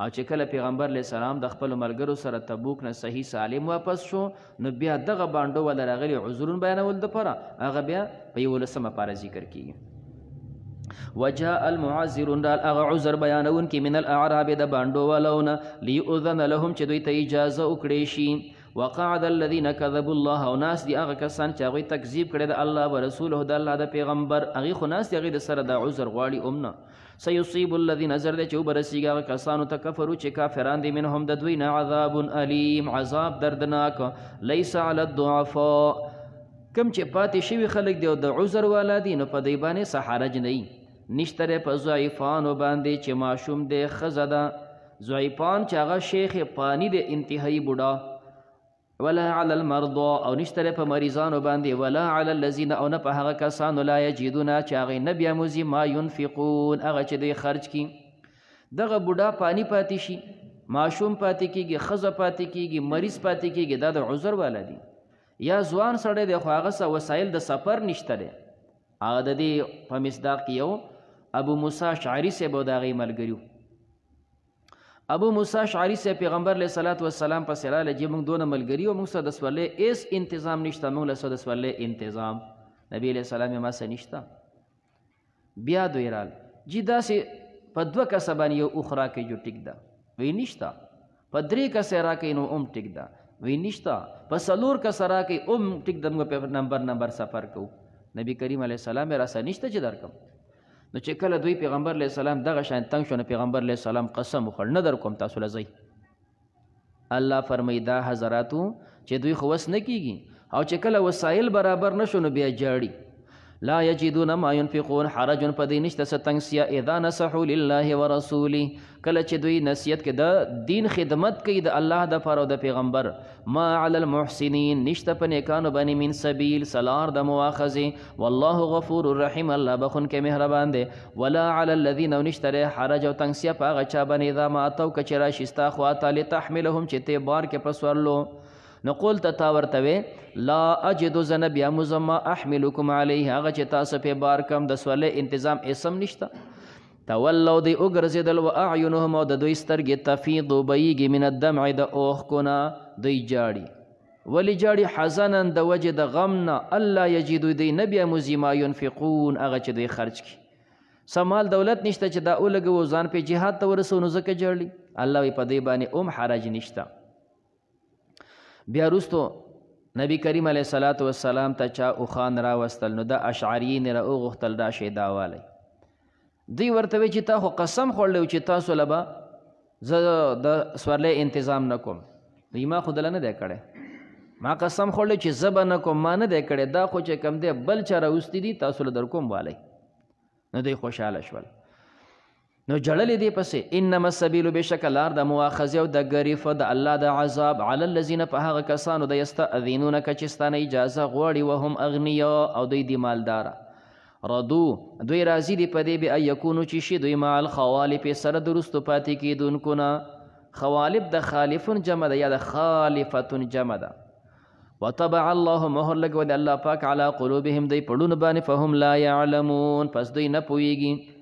او چې کله پیغمبر علیه السلام د خپلو ملګرو سره تبوک نه صحیح سالم واپس شو نو بیا دغه بانډو والا راغلي عذرونه بیانول دپاره هغه بیا په 11مه پاره ذکر کیږي. وجاء المعذرون دا هغه عذر بیانونکي من الاعراب د بانډو والونه لیؤذن لهم چې دوی ته اجازه وکړی شي. وقعد الذين كذبوا الله او ناس دي هغه کسان چې هغوی تکذیب کړی د الله و رسوله د الله د پیغمبر هغې خو ناس دي هغې د سره د عذر غواړي نه سيصيب الذين زر دي چې وبرسیږي هغه کسانو ته کفرو چې کافران دي منهم د دوی نه عذاب علیم عذاب دردناک لیس علی الضعفاء کم چې پاتې شوي خلک دی او د عذر والا دي نو په دوی باندې څه حرج نه نشته په ضعیفانو باندې چې ماشوم دی ښځه ده ضعیفان چې هغه شیخ پانی دی انتهایی بوډا ولا علی المرضى او نشته په مریضانو باندې ولا علی الذین او نه په هغه کسانو لا یجدون چې هغې نه بیاموزي ما ينفقون هغه چې دوی خرج کړي دغه بوډا پانی پاتې شي ماشوم پاتې کېږي ښځه پاتې کېږي مریض پاتې کېږي دا د عذر والا دي یا ځوان سړی دی خو هغه څه وسایل د سفر نشته دی هغه د دې په مصداق کې یو ابو موسی شعري صاحب او د هغې ملګري ابو موسی شعري صاحب پیغمبر علیه صلات وسلام پسې راغلی چې موږ دونه ملګري او موږ سره د سورلۍ هېڅ انتظام نشته موږ له سره د سورلۍ انتظام نبي علیه السلام یې ما څه نشته بیا دوی رال جي داسې په 2 کسه باندې یو اوښ راکوي جو ټیک ده وی نشته په 3 کسه راکوي نو هم ټیک ده وی نشته په 4 کسه راکوي هم ټیک ده موږ په نمبر سفر کوو نبی کریم علیه السلام یې راسه نشته چې درکم نو چې کله دوی پیغمبر علیه السلام دغه شان تنګ شو نو پیغمبر علیه السلام قسم وخوړ نه در کوم تاسو له ځئ الله فرمایي دا حضراتو چې دوی خو وس نه کېږي او چې کله وسایل برابر نه شو نو بیا جاړي لا یجدون ما ينفقون حرج په دې نشته څه تنګسیه اذا نصحوا لله ورسوله کله چې دوی نصیحت کې د دین خدمت کوي د الله دپاره او د پیغمبر ما علی المحسنین نشته په نیکانو باندې من سبیل سلار د مواخذې والله غفور رحیم الله بخونکی مهربان دی ولا علی الذین او نشته حرج او تنګسیه په هغه چا باندې اذا ما اتوک چې راشي ستا خواته لتحملهم چې ته بار کې په سورلو نو قلت تا ورته وې لا اجد زه بیا مزما احملکم علیه هغه چې تاسو په بار کم د سورلۍ انتظام اسم نشته تولوا دی وګرځېدل و اعینهم او د دوی سترګې تفیض بیږي من الدمع د اوښکو نه دوی جاړي ولې جاړي حزنا د وجې د غم نه الله یجدو دی نه بیاموزي ما ینفقون هغه چې دوی خرج کړي سمال دولت نشته چې دا ولګو ځان په جهاد ته ورسو نو ځکه جاړي الله په دې باندې حرج نشته بیا وروستو نبی کریم علیه صلات وسلام ته چا اوښان راوستل نو د اشعریین راوغوښتل دا شی دا والی دوی ورته وی چې تا خو قسم خوړلی چې تاسو له به زه د سورلۍ انتظام نه کوم دوی ما خو دله نه دی کړی ما قسم خوړلی چې زه به نه کوم ما نه دی کړی دا خو چې کوم دی بل چا راوستی دي تاسو له در کوم والی نو دوی خوشحاله شول نو جړلې دی پسې انما السبیل بشک لار د مواخذې او د ګریف د الله د عذاب علی الذین په هغه کسانو د یستأذنونک چې ستانه اجازه غواړي وهم اغنیا او دوی دی مالداره ردو دوی راضي دي په دې به یکونو چې شي دوی مع الخوالف سره درستو پاتې کېدونکو نه خوالف د خالفون جمع ده یا د خالفتون جمع ده وطبع الله مهر لګولی الله پاک علی قلوبهم دوی پړونو باندې فهم لا یعلمون پس دوی نه پوهیږي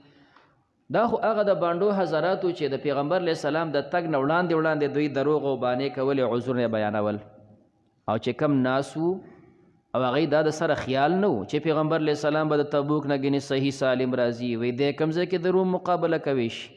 دا خو هغه د بانډو حضراتو چې د پیغمبر علیه السلام د تګ نه وړاندې دوی دروغ او بانې کولې عذرونه بیانول او چې کم ناس وو او هغوی دا د سره خیال نه و چې پیغمبر علیه السلام به د تبوک نه ګنې صحیح سالم راځي وی دی کوم ځای کې د روم مقابله کوي شي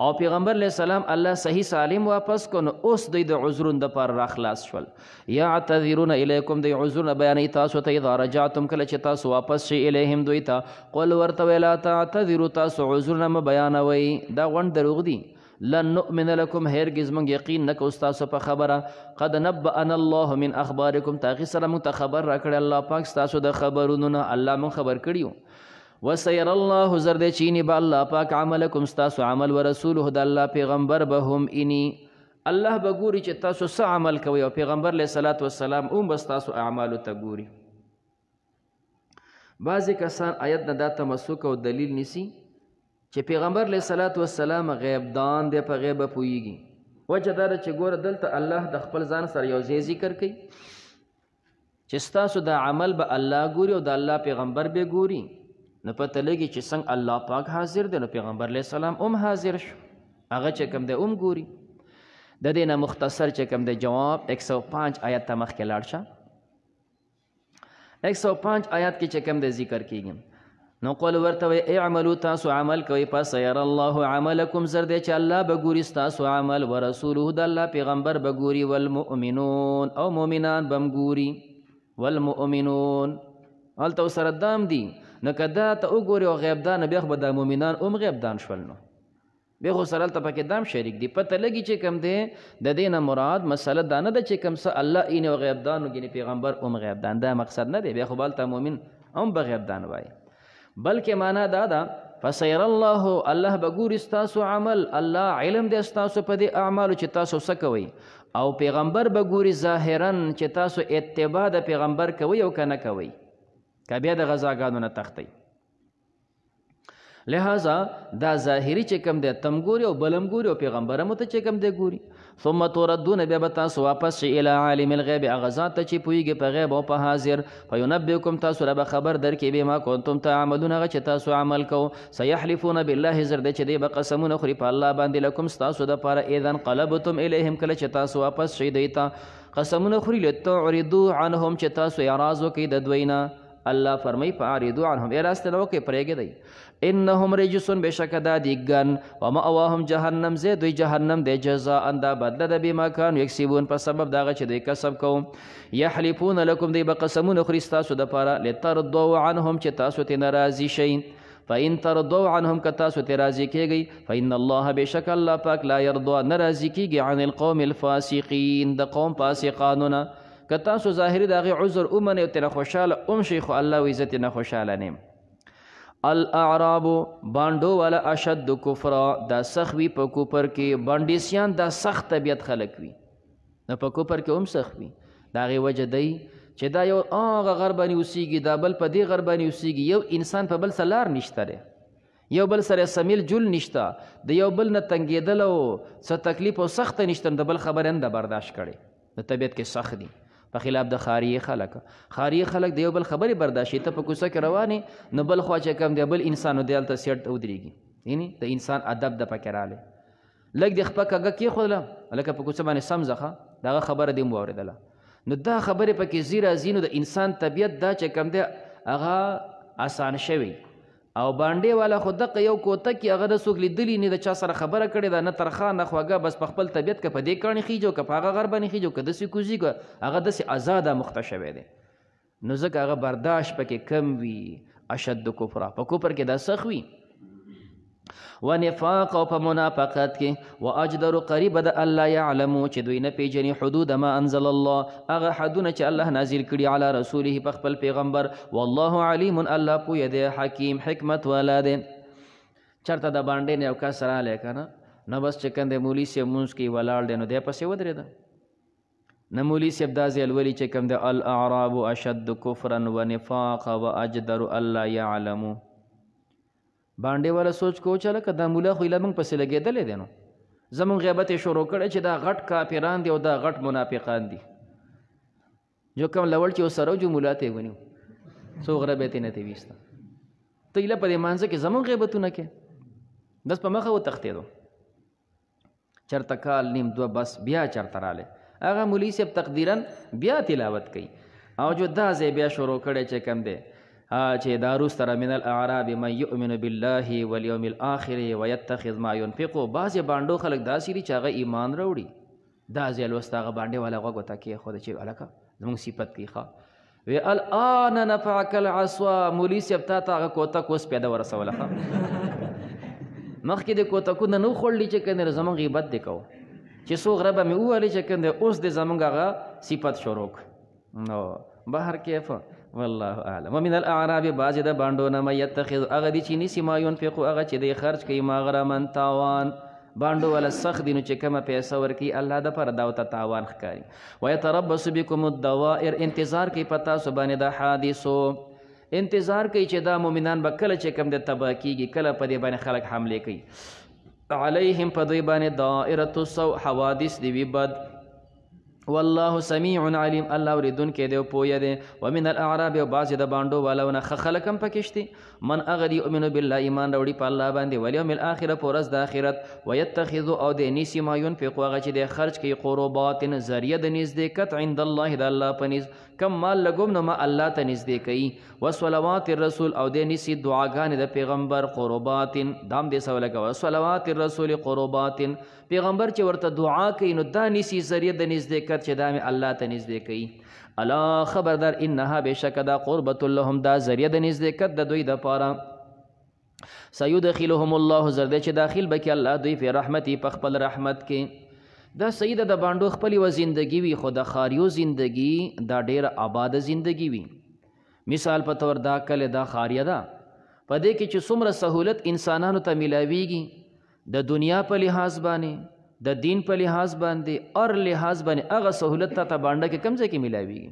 او پیغمبر علیه السلام الله صحیح سالم واپس کو نو اوس دوی د عذرون دپاره راخلاص شول یعتذرون الیکم دوی عذرونه بیانوي تاسو ته اذا رجعتم کله چې تاسو واپس شئ الیهم دوی ته قل ورته وی لا تعتذروا تاسو عذرونه مه بیانوئ دا غونډ دروغ دي لن نؤمن لکم هرگز موږ یقین نه کوو ستاسو په خبره قد نبأنا الله من اخبارکم تاغي سره موږ ته خبر راکړی الله پاک ستاسو د خبرونو نه الله موږ خبر کړي وسیر الله زرد چینی با الله پاک عملکم ستاسو عمل ورسوله د الله پیغمبر به هم اینی الله به ګوري چې تاسو څه عمل کوئ او پیغمبر علیه صلات وسلام هم به ستاسو اعمالو ته ګوري بعضې کسان آیت نه دا تمسک او دلیل نیسي چې پیغمبر علیه صلات وسلام غیب دان دی په غیبه پوهیږي وجه دا ده چې ګوره دلته الله د خپل ځان سره یو ځای ذکر کوي چې ستاسو د عمل به الله ګوري او د الله پیغمبر به ګوري نو پته لګي چې څنګه الله پاک حاضر دی نو پیغمبر علیه السلام هم حاضر شو هغه چې کوم دی هم ګوري د دې نه مختصر چې کوم دی جواب 105 آیت ته مخکې لاړ شه 105 آیت کې چې کوم دی ذکر کېږي نو قول ورته وی اعملوا تاسو عمل کوئ فسیر الله عملکم زر دی چې الله به ګوري ستاسو عمل ورسوله د الله پیغمبر به ګوري والمؤمنون او مؤمنان به هم ګوري والمؤمنون هلته ورسره دام دي نو که دا ته وګورې او غیبدانه بیا خو به دا مؤمنان هم غیبدان شول نو بیا خو سره هلته پکې دام شریک دي پته لګي چې کوم دی د دې نه مراد مسله دا نه ده چې کوم څه الله اینې او غیبدان وګینې پیغمبر هم غیبدان دا مقصد نه دی بیا خو به هلته مؤمن هم به غیبدان وایي بلکې معنا دا ده فسیر الله الله به ګوري ستاسو عمل الله علم دی ستاسو په دې اعمالو چې تاسو څه کوئ او پیغمبر به ګوري ظاهرا چې تاسو اتباع د پیغمبر کوئ او که نه کوئ که بیا د غذاګانو نه تښتئ لہذا دا ظاهري چې کوم دی تم ګوري او بلم ګوري او پیغمبر هم ته چې کوم دی ګوري ثم تردون بیا به تاسو واپس شئ الی عالم الغیب هغه ذات ته چې پوهیږي په غیب او په حاضر فینبئکم تاسو را به خبر درکړي بما کنتم تعملون هغه چې تاسو عمل کوو سیحلفون بالله زر دی چې دی به قسمونه خوري په الله باندې لکم ستاسو دپاره اذا انقلبتم الیهم کله چې تاسو واپس شئ دوی ته قسمونه خوري لتعرضوا عنهم چې تاسو اعراض وکئ د دوی نه الله فرمای فاعرضوا عنهم اعراض ته نه وکئ پرېږدئ انهم رجسون بشک دا دیگن و مأواهم جهنم زی دوی جهنم دی جزاء دا بدله ده بما کانوا یکسبون په سبب د هغه چې دوی کسب کوم یحلفون لکم دوی به قسمونه خوري ستاسو دپاره لترضوا عنهم چې تاسو ترې ناراضي شئ فإن ترضوا عنهم که تاسو ترې راضي کېږئ فإن الله بشک الله پاک لا یرضا نه راضي کېږي عن القوم الفاسقین د قوم فاسقانو نه که تاسو ظاهري د هغې عذر ومنئ او ترې خوشحاله هم شئ خو الله وایي زه ترې نه خوشحاله نه یم الاعراب بانډو والا اشد کفرا دا سخت وي په کوپر کې بانډیسیان دا سخت طبیعت خلک وي نو په کوپر کې هم سخت وي د هغې وجه دی چې دا یو هغه غر باندې اوسیږي دا بل په دې غر باندې اوسیږي یو انسان په بل سره لار نشته دی یو بل سره سمیل جل نشته د یو بل نه تنګېدل او څه تکلیف او سخته نشته د بل خبرې هم د برداشت کړې د طبیعت کې سخت دي په خلاف د خاریه خلک د یو بل خبرې برداشتي ته په کوڅه کې روانې نو بل خوا چې کوم دی بل انسان نو دی هلته سیټ ته ودرېږي یعنې د انسان ادب د پکې رالی لږ د خپه کږه کېښودله لکه په کوڅه باندې سم ځه د هغه خبره دې م واورېدله نو دا خبرې پکې ځي راځي نو د انسان طبیعت دا چې کوم دی هغه آسان شوی او باندې والا خو دقه یو کوته کې هغه د څوک لیدلي نه د چا سره خبره کړې ده نه ترخه نه خوږه بس په خپل طبیعت که په دې کاڼي خیجو که په هغه غر باندې خیجو که داسې کوزي هغه داسې ازاده مخته شوی دی نو ځکه هغه برداشت پکې کم وي اشد کفرا په کفر کې دا سخت وي و نفاق او په منافقت کې و اجدر قریب د الله یعلمو چې دوی نه پیژني حدود ما انزل الله هغه حدونه چې الله نازل کړي علی رسوله په خپل پیغمبر والله علیم الله پوه دی حکیم حکمت والا دی چرته د باندې نه یو کس رالی که نه نو بس چې کوم دی مولي صاحب مونځ کې ولاړ دی نو دی پسې ودرېده نه مولي صاحب دا ځای لولي چې کوم دی الاعراب اشد کفرا و نفاقا و اجدر الله یعلمو باندې والا سوچ کو چې لکه دا مولا خو موږ پسې لګېدلی دی نو زموږ غیبت یې شروع کړی چې دا غټ کافران دي او دا غټ منافقان دي جو کوم لوړ چې ورسره جو مولا ته یې ونیو څو غره به یې نه ترې ویسته ته ایله په دې مانځه کې زموږ غیبتونه کې بس په مخه وتښتېدو چېرته کال نیم دوه بس بیا چېرته رالی هغه مولي صاحب تقدیرا بیا تلاوت کوي او جو دا ځای بیا شروع کړی چې کوم دی چې دا روستره من الاعراب من یؤمن بالله والیوم الاخر ویتخذ ما ينفقو بعضې بانډو خلک داسې دي چې هغه ایمان راوړي دا ځای لوست هغه باندې والا غوږ ورته کېښوده چې هلکه زموږ صفت کوي ښه وی الان نفعک العصوا مولي صاحب تا ته هغه کوتک اوس پیدا ورسوله ښه مخکې د کوتکونه نه خوړلي چې کنه زموږ غیبت دې کوو چې څو غره به مې وویلې چې کنه اوس دې زموږ هغه صفت شروع نو بهر کیف والله اعلم ومن الاعراب بعض د باندو نه مې يتخذ هغه دي چې نیسي ما ينفقو هغه چې دی خرج کوي مغرمن تاوان باندو ولا سخت دي نو چې کومه پیسه ورکوي الله د پاره دا ورته تاوان ښکاري ويتربص بكم الدوائر انتظار کوي په تاسو باندې د حادثو انتظار کوي چې دا مؤمنان به کله چې کوم د تباه کېږي کله په دې باندې خلک حملې کوي علیهم په دوی باندې دائرة السوء حوادث دی وي بد والله سمیع علیم الله اوریدونکی دی او پوهه دی ومن الاعراب او بعضې د بانډو والاونه ښه خلک هم پکې شته من هغه دی یؤمنو بالله ایمان راوړي په الله باندې والیوم الاخره په ورځ د آخرت ویتخذو او دی نیسي ما ینفقو هغه چې دی خرج کوي قربات ذریعه د نزدېکت عند الله د الله په نزد کم مال لګوم نو ما الله ته نږدې کوي وصلوات الرسول او دی نیسي دعاګانې د پیغمبر قربات دام دې سوله کوه صلوات الرسول قربات پیغمبر چې ورته دعا کوي نو دا نیسي ذریعه د نزدېکت چې دا مې الله ته نږدې کوي الا خبردار انها بشک دا قربت لهم دا ذریعه د نزدېکت د دوی دپاره سیدخلهم الله زرده چې داخل بکې الله دوی په رحمتي په خپل رحمت کې دا سیده د بانډو خپلې و زندگی وي خو د خاریو زندگی دا ډېره آباده زندگی وي مثال په طور دا کله دا خاریه ده په دې کې چې څومره سهولت انسانانو ته میلاویږي د دنیا په لحاظ باندې د دین په لحاظ باندې اور لحاظ باندې هغه سهولت ته بانډه کې کم ځای کې میلاویږي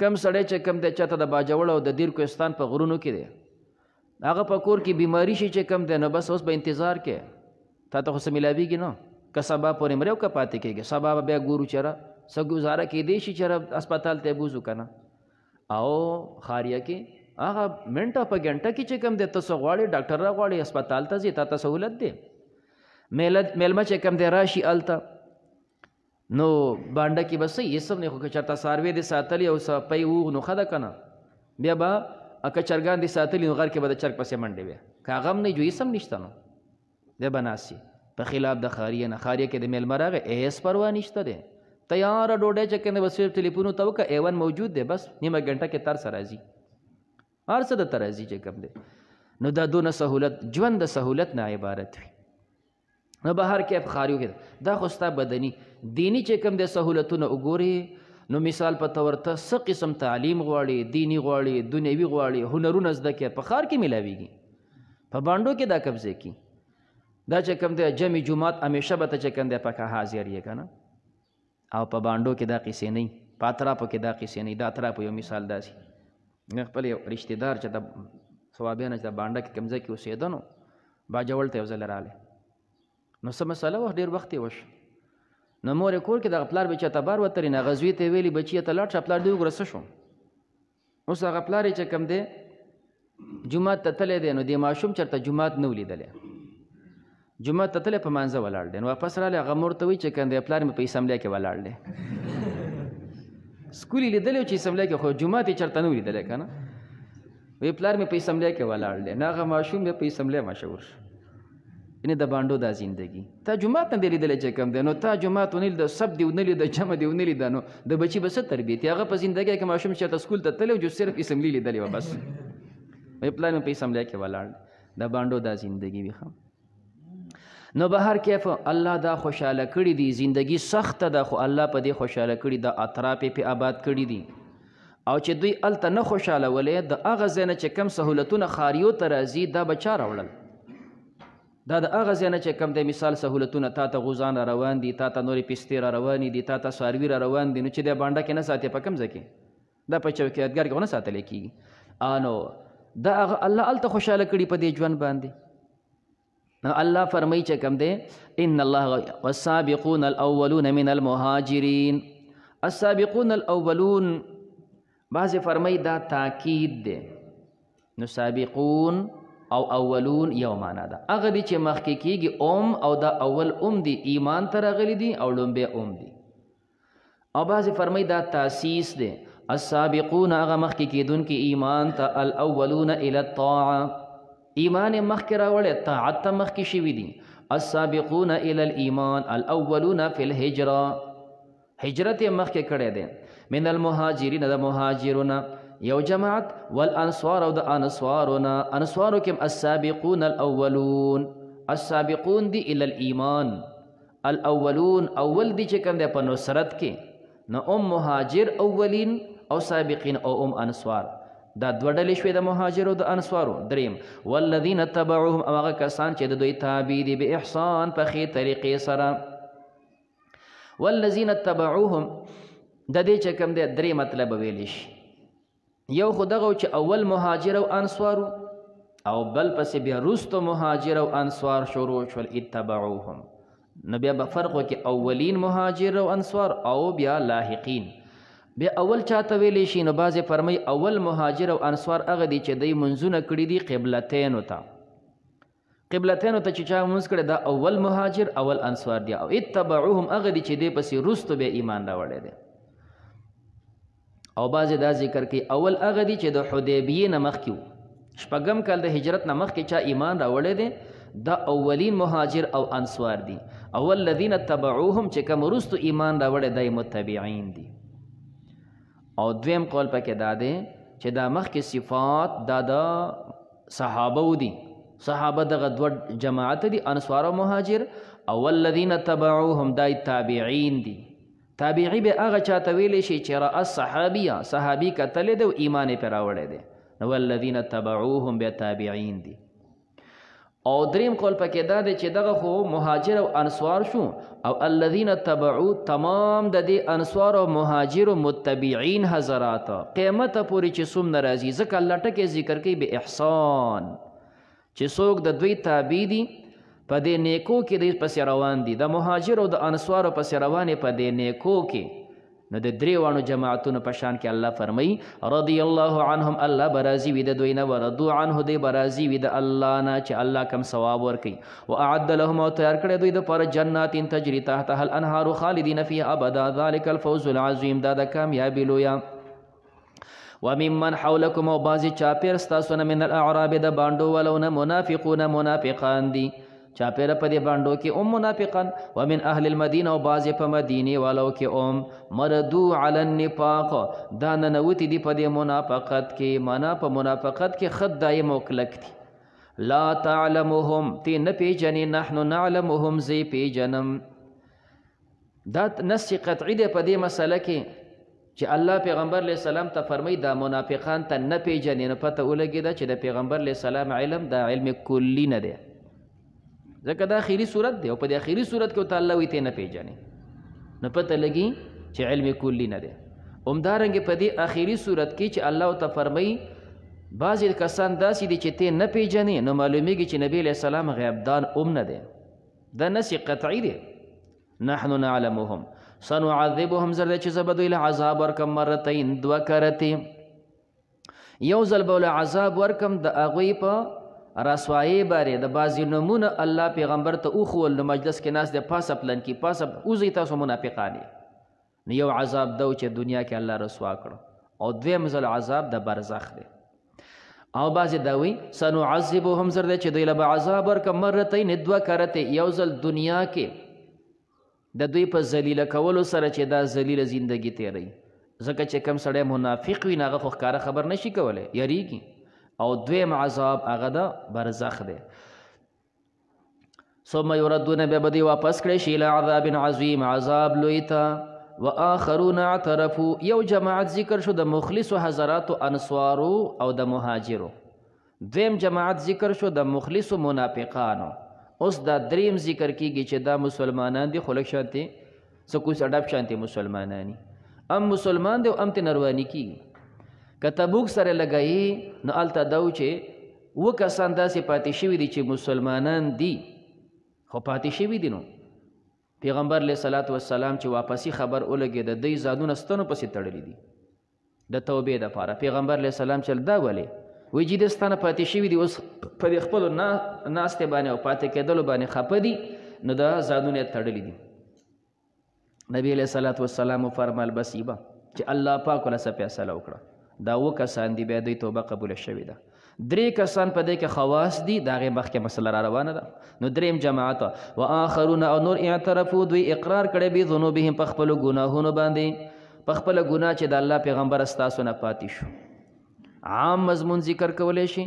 کم سړی چې کم دی چاته د باجوړ او د دیر کوهستان په غرونو کې دی هغه په کور کې بیماری شي چې کم دی نو بس اوس به انتظار کې تا ته خو څه میلاویږي نو که سبا پورې مرې او که پاتې کېږي سبا به بیا ګورو چېره څه ګزاره کېدی شي چېره اسپتال ته بوځو که نه او خاریه کې هغه منټه په ګنټه کې چې کم دی ته څه غواړې ډاکټر را غواړې اسپتال ته ځې تا ته سهولت دی میلمه چې کم دی راشي هلته نو بانډه کې به څه یې سم نه خو که چېرته څاروی دې ساتلي او څه پی ووغ نو ښه ده که نه بیا به که چرګان دې ساتلي نو غر کې به د چرګ پسې منډې وې که هغه هم نه جو هېڅ هم نشته نو دی به ناست په خلاف د خاریه نه خاریه کې د میلمه راغی هېڅ پروا نشته دی تیاره ډوډۍ چې کوم دی بس صرف ټلیفون ته وکړه ایون موجود دی بس نیمه ګنټه کې تر څه راځي هر څه درته راځي چې کوم دی نو دا دونه سهولت ژوند د سهولت نه عبارت وي نو بهر کې په خاریو کې دا خو ستا بدني دیني چې کوم دی سهولتونه وګورې نو مثال په طور ته څه قسم تعلیم غواړي دیني غواړي دنیوي غواړي هنرونه زده کې په ښار کې میلاویږي په بانډو کې دا قبضې کی دا چې کوم دی جمع جمعات همیشه به ته چې کوم دی پکې حاضر یې که نه او په بانډو کې دا قصې نه وي په اطرافو کې دا قصې نه وي د اطرافو یو مثال داسې خپل یو رشتې دار چې د ثوابیانه چې د بانډه کې کوم ځای کې اوسېده نو باجوړ ته یو ځل راغلی نو څه مسله وه ډېر وخت یې وشو نو مور یې کور کې دغه پلار به چېرته بار وتري نه هغه زوی ته یې ویلي بچیه ته لاړ شه پلار دې وګوره څه شو اوس هغه پلار یې چې کوم دی جومات ته تللی دی نو دې ماشوم چېرته جومات نه و لیدلی جومات ته تللی په مانځه ولاړ دی نو واپس راغلی هغه مور ته وایي چې کوم دی پلار مې په اسمبلیا کې ولاړ دی سکول یې لیدلی و چې اسمبلیا کې خو جومات یې چېرته نه و لیدلی که نه وایي پلار مې په اسمبلیا کې ولاړ دی نه هغه ماشوم بیا په اسمبلیا مشهور شو یعنې د بانډو دا زندگی تا جومات نه دی لیدلی چې کوم دی نو تا جومات ونه لیده سب دې ونه لیده جمع دې ونه لیده نو د بچي به څه تربیت هغه په زندګۍ کې ماشوم چېرته سکول ته تللی و جو صرف اسمبلي لیدلې وه بس وایي پلار مې په اسمبلیا کې ولاړ د بانډو دا زندگی وي ښه نو بهر کیف الله دا خوشحاله کړي دي زندگی سخته ده خو الله په دې خوشحاله کړي د اطراف یې پې آباد کړي دي او چې دوی هلته نه خوشحاله ولې د هغه ځای نه چې کم سهولتونه خاریو ته راځي دا به چا راوړل دا د هغه ځای نه چې کم دی مثال سهولتونه تا ته غوزان را روان دي تا ته نورې پستې را روانې دي تا ته څاروي را روان دي نو چې دی بانډه کې نه ساتې په کوم ځای کې دا په چوکیدګر کې ونه ساتلی کېږي نو دا هغه الله هلته خوشحاله کړي په دې ژوند باندې نو الله فرمایي چې کوم دی ان الله والسابقون الاولون من المهاجرین السابقون الاولون بعضې فرمایي دا تاکید دی نو سابقون او اولون یو معنا ده هغه دي چې مخکې کېږي او دا اول دی ایمان ته راغلي دي او لومبی دي او بعضې فرمایي دا تاسیس دی السابقون هغه مخکې کېدونکي ایمان ته الاولون الى الطاعه ایمان مخکې راوړی طاعت ته مخکې شوي دي السابقون الى الايمان الاولون فی الهجره هجرت یې مخکې کړی دی من المهاجرین د مهاجرونه یو جماعت والانصار او د انصارونه انصارو کې السابقون الاولون السابقون دي الى الايمان الاولون اول دي چې کوم دی په نصرت کې نو مهاجر اولین او سابقین او انصار دا دوه ډلې شوې د مهاجرو د انصارو دریم والذین تبعوهم او هغه کسان چې د دوی تابع دي باحسان په ښې طریقې سره والذین تبعوهم د دې چې کوم دی درې مطلب ویلی شي یو خو دغه چې اول مهاجر او انصارو او بل پسې بیا وروسته مهاجر او انصار شروع شول اتبعوهم نو بیا به فرق وکړي اولین مهاجر او انصار او بیا لاحقین. بیا اول چاته ویلی شي؟ نو بعضې فرمایي اول مهاجر او انصار هغه دي چې دوی منځونه کړي دي قبلتینو ته. قبلتینو ته چې چا منځ کړی دا اول مهاجر اول انصار دي. او اتبعوهم هغه دي چې دی پسې وروستو بیا ایمان راوړی دی. او بعضې دا ذکر کوي اول هغه دي چې د حدیبیې نه مخکې وو، شپږم کال د هجرت نه مخکې چا ایمان راوړی دی دا اولین مهاجر او انصار دي. اول الذین اتبعوهم چې کوم وروستو ایمان راوړی دی متبعین دي. او دویم قول پکې دا دی چې دا مخکې صفات دا د صحابه دي. صحابه دغه دوه جماعت دي، انصار او مهاجر. اول الذین اتبعوهم دای تابعین دي. تابعی به هغه چاته ویلی شي چې رأى الصحابیه صحابي کتلی دی او ایمان یې پرې راوړی دی. نو الذین اتبعوهم بیا تابعین دي. او دریم قول پکې دا دی چې دغه خو مهاجر او انصار شو، او الذین اتبعوا تمام د دې انصار او مهاجر او متبعین حضرات قیامت پورې چې څوم ناراضي. ځکه الله ټکې ذکر کوي به احسان چې څوک د دوی تابع دي په دې نیکو کې دوی پسې روان دي، د مهاجر او د انصارو پسې روان په دې نیکو کې. نو د دریوانو جماعتونو په شان کې الله فرمایي رضی الله عنهم، الله برازي وي د دوی نه، ورضوا عنه دی برازي وي د الله نه چې الله کم ثواب ورکوي. واعد لهم او تیار کړی دوی دپاره جنات تجري تحتها الانهار خالدین فيها ابدا ذلك الفوز العظیم، دا د کامیابي لویه. وممن حولکم او بعضې چاپېر ستاسو نه من الاعراب د بانډو ولونه منافقون منافقان دي. چاپیره په دې بانډو کې منافقان. ومن اهل المدینه او بعضې په مدینې والو کې مردو علی النفاق دا ننوتي دي په دې منافقت کې. معنا په منافقت کې خط دایم او کلک دي. لا تعلمهم تی نه پیژنې، نحن نعلمهم زی پیژنم. دا نص قطعي دی په دې مسله کې چې الله پیغمبر علیه السلام ته فرمایي دا منافقان ته نه پیژنې. نو پته ولګېده چې د پیغمبر علیه السلام علم دا علم کلی نه دی، ځکه دا اخیری صورت دی او په دې اخیری صورت کې ورته الله وایي ته نه پیژنې. نو پته لګي چې علم کلی نه دی. همدارنګې په دې اخیری صورت کې چې الله ورته فرمایي بعضې کسان داسې دي چې ته نه پیژنې، نو معلومیږي چې نبي علیه السلام غیبدان نه دی. دا نص قطعي دی. نحن نعلمهم سنعذبهم زر چې زه به دوی له عذاب ورکم مرتین دوه کرتې. یو ځل به له عذاب ورکم د هغوی په رسوایي بارې د بعضې نومونه الله پیغمبر ته وښول. نو مجلس کې ناست دی پاسه پلن کې پاسه اوځئ تاسو منافقان یې. نو یو عذاب ده چې دنیا کې الله رسوا کړو، او دویم ځل عذاب د برزخ دی. او بعضې دا وایي سنعذبهم زر دی چې دوی له به عذاب ورکم مرتین دوه کرتې. یو ځل دنیا کې د دوی په ذلیله کولو سره چې دا ذلیله زندگی تیروي، ځکه چې کم سړی منافق وي نو هغه خو ښکاره خبر نشي کولی، یریږي. او دویم عذاب هغه د برزخ دی. ثم یردون بیا به دوی واپس کړی شي الی عذاب عظیم عذاب لوی ته. واخرون اعترفوا یو جماعت ذکر شو د مخلصو حضراتو انصارو او د مهاجرو. دویم جماعت ذکر شو د مخلصو منافقانو. اوس دا دریم ذکر کیږي چې دا مسلمانان دي خو لږ شانتې سکوس اډب شانتې مسلمانانی ام مسلمان دی او ام ته نروانی کیږي. که تبوک سره لګایي نو هلته دا و چې اووه کسان داسې پاتې شوي دي چې مسلمانان دي خو پاتې شوي دي. نو پیغمبر علیه صلات وسلام چې واپسي خبر ولګېد د دوی ځانونه ستنو پسې تړلي دي د توبې دپاره. پیغمبر علیه السلام چې دا ولې وایي چې د ستانه پاتې شوي دي اوس په دې خپلو ناستې باندې او پاتې کېدلو باندې خفه دي، نو دا ځانونه یې تړلي دي. نبی علیه صلات وسلام وفرمایل بس یې به چې الله پاک له څه فیصله وکړه. دا اووه کسان دي بیا دوی توبه قبوله شوې ده. درې کسان په دې کې خواص دي، د هغې مخکې مسله را روانه ده. نو دریم جماعت واخرون او نور اعترفو دوی اقرار کړی بذنوبهم په خپلو ګناهونو باندې، په خپله ګناه چې د الله پیغمبر ستاسو نه پاتې شو. عام مضمون ذکر کولی شي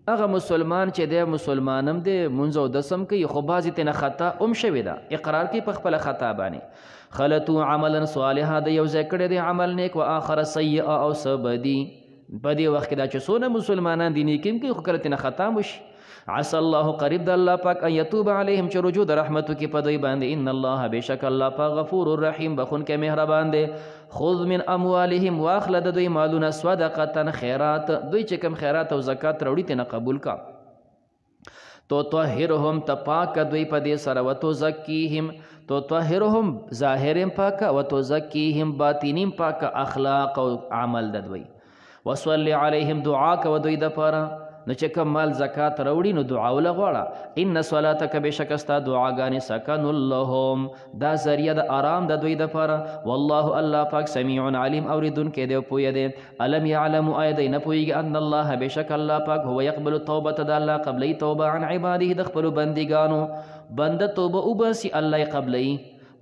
هغه مسلمان چې دی مسلمان هم دی مونځ او دس هم کوي خو بعضې ترې نه خطا هم شوې ده، اقرار کوي په خپله خطا باندې. خلطو عملا صالحا د یو ځای کړی دی عمل نیک و آخر سیئه او څه بدي. په دې وخت کې دا چې څونه مسلمانان دي نیکي هم کوي خو کله ترې نه خطا هم وشي. عسى الله قریب د الله پاک ان یتوب علیهم چې رجوع د رحمتو کې په دوی باندې. ان الله بېشک الله پاک غفور الرحیم بخونکی مهربان دی. خذ من اموالهم واخله د دوی مالونه صدقه خیرات، دوی چې کوم خیرات او زکات راوړي ترې نه قبول کا. تو طهرهم تپاک دوی په دې سره وتزکیهم تو طهرهم ظاهرم پاک وتزکیهم باطنیم پاک اخلاق او عمل د دوی وصلی علیهم دعا کو دوی د پاره نو چې کوم مال زکات راوړي نو دعا ولغواړه ان صلاتک بشکستا دعاګانې سکن لهم دا ذریعہ د آرام د دوی د پاره والله الله پاک سمیع علیم اوریدونکی دی پوی دی الم یعلم ایدین پویږي ان الله بشک الله پاک هو يقبل التوبه د الله قبلی توبه عن عباده د خپل بندگانو بنده توبه وبسي الله قبلی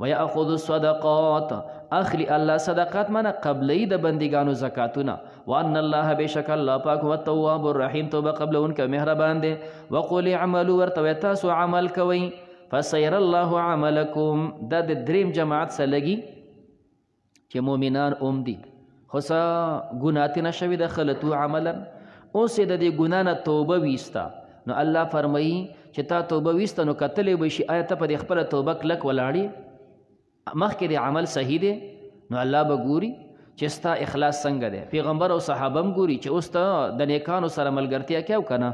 ويأخذ الصدقات اخلی الله صدقات منا قبلی د بندگانو زکاتونه وان الله بشک الله پاک هو التواب الرحیم توبه قبل انک مهربان دی وقل اعملوا ورتو تاسو عمل کوي فسير الله عملکم د دریم جماعت سلګي چې مؤمنان دي خصا ګنات نشوي د خلطو عملا اوس د دې ګنا نه توبه ویستا نو الله فرمایي چې تا توبه ویستا نو کتلې وشي آیت په خپل توبه کلک ولاړی مخکې د عمل صحیح دی نو الله به ګوري چې ستا اخلاص څنګه دی پیغمبر او صحابه هم ګوري چې اوس ته د نیکانو سره ملګرتیا کوي کنه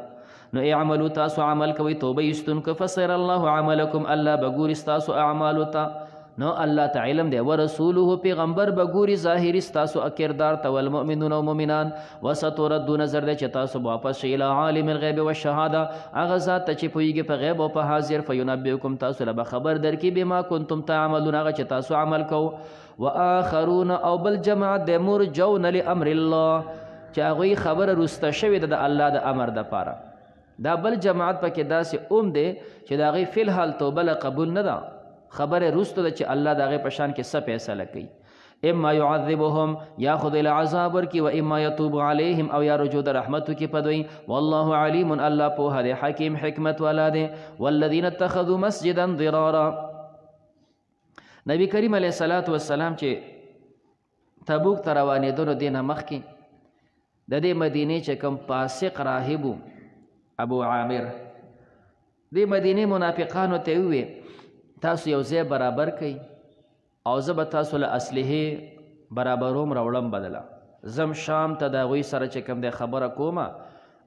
نو اعملوا تاسو عمل کوي توبه یستونکو فسر الله عملکم الله به ګوري تاسو اعمال ته نو الله تعالی علم دی ورسوله پیغمبر به ګوري ظاهري تاسو کردار ته والمؤمنون او مؤمنان وستردون نظر دی چې تاسو واپس شئ الى عالم الغیب والشهاده هغه ذات چې پویږي په غیب او په حاضر فینبئکم تاسو له خبر درکې بما کنتم تعملون هغه چې تاسو عمل کو واخرون او بل جماعت د مرجون لامر الله چې هغه خبر رسته شوی د الله د امر د پاره دا بل جماعت پکې داسې دی چې دا غي فی الحال توبه قبول نه ده خبر رستو ده چې الله دغه پشان کې څه فیصله کوي اما يعذبهم ياخذ الى عذاب ورکی و اما يتوب عليهم او یا رجوع د رحمت کی پدوی والله علیم الله په هر حکیم حکمت والا ده والذین اتخذوا مسجدا ضرارا نبی کریم علیه الصلاۃ والسلام چې تبوک ته روانېدو دینه مخکې د دې مدینه چې کوم فاسق راهب ابو عامر دې مدینه منافقانو ته وی تاسو یو ځای برابر کړئ او زه به تاسو له اسلحې برابروم راوړم بدله زم شام ته د هغوی سره چې کوم دی خبره کومه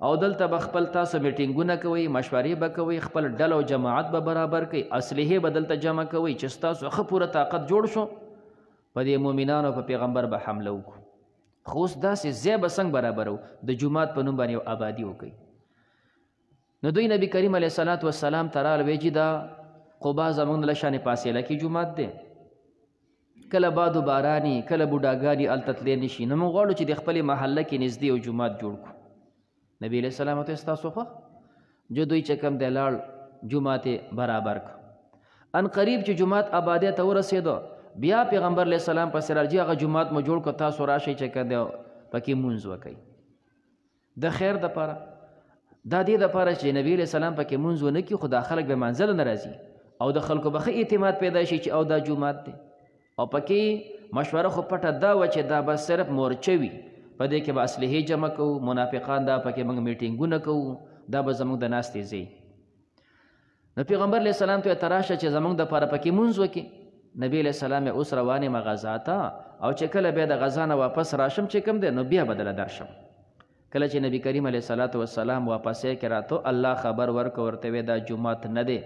او دلته به خپل تاسو میټینګونه کوئ مشورې به کوئ خپل ډله او جماعت به برابر کوئ اسلحې به دلته جمع کوئ چې ستاسو ښه پوره طاقت جوړ شو په دې مؤمنانو په پیغمبر به حمله وکړو خو اوس داسې ځای به څنګه برابرو د جومات په نوم باندې یو آبادي وکړئ نو دوی نبی کریم علیه الصلاۃ والسلام ته راغله ویې چې دا قبا زمونږ له شانې فاصله کې جومات دی کله بادو باراني کله بوډاګانې هلته تللی نشي نو موږ غواړو چې د خپلې محله کې نږدې یو جومات جوړ کړو نبي علیه السلام ته ستاسو خوښ جو دوی چې کوم دی لاړ جومات یې برابر کړ ان قریب چې جومات آبادۍ ته ورسېدو بیا پیغمبر علیه السلام پسې راځي هغه جومات مو جوړ کړو تاسو راشئ چې کوم دی پکې مونځ وکئ د خیر دپاره دا دې دپاره چې نبي علیه السلام پکې مونځ ونه کړي خو دا خلک به منزله نه راځي او د خلکو به ښه اعتماد پیدا شي چې او دا جومات دی او پکې مشوره خو پټه دا وه چې دا به صرف مورچه وي په دې کې به اسلحې جمع کوو منافقان دا پکې موږ میټینګونه کوو دا به زموږ د ناستې ځای نو پیغمبر علیه السلام ته تراشه چې زموږ دپاره پکې مونځ وکړي نبی علیه السلام یې اوس روان یم غزا ته او چې کله بیا د غزا نه واپس راشم چې کوم دی نو بیا به دله درشم کله چې نبی کریم علیه الصلاۃ والسلام واپس یې کړه راته الله خبر ورکړ ورته وی دا جومات نه دی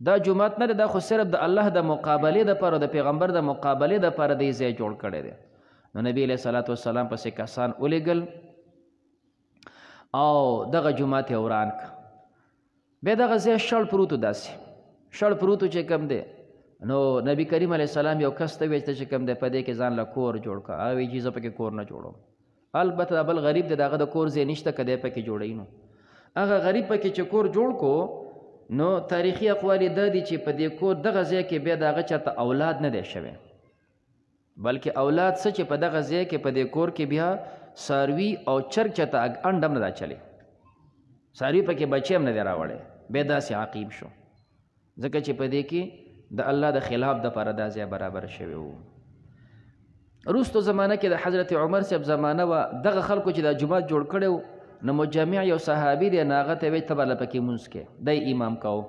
دا جومات نه دی دا خو صرف د الله د مقابلې دپاره د پیغمبر د مقابلې دپاره دی ځای جوړ کړی دی نو نبی علیه صلات والسلام پسې کسان ولیږل او دغه جومات یې وران که بیا دغه ځای شړ پروتو داسې شړ پروتو چې کوم دی نو نبی کریم علیه السلام یو کس ته ویل چې کوم دی په دې کې ځان له کور جوړ که هغه وایي چې زه پکې کور نه جوړوم البته دا بل غریب دی د هغه د کور ځای نشته که دی پکې جوړوي نو هغه غریب پکې چې کور جوړ کو نو تاریخي اقوال دا دي چې په دې کور دغه ځای کې بیا د هغه چاته اولاد نه دی شوی بلکې اولاد څه چې په دغه ځای کې په دې کور کې بیا څاروي او چرګ چاته انډ هم نه دا چلی څاروي پکې بچی هم نه دی راوړی بیا داسې عقیب شو ځکه چې په دې کې د الله د خلاف دپاره دا ځای برابر شوی و وروستو زمانه کې د حضرت عمر صاحب زمانه وه دغه خلکو چې دا جومات جوړ کړی و نو مجمع یو صحابي دی نو هغه ته وایي ته به له پکې مونځ کې دی امام کوو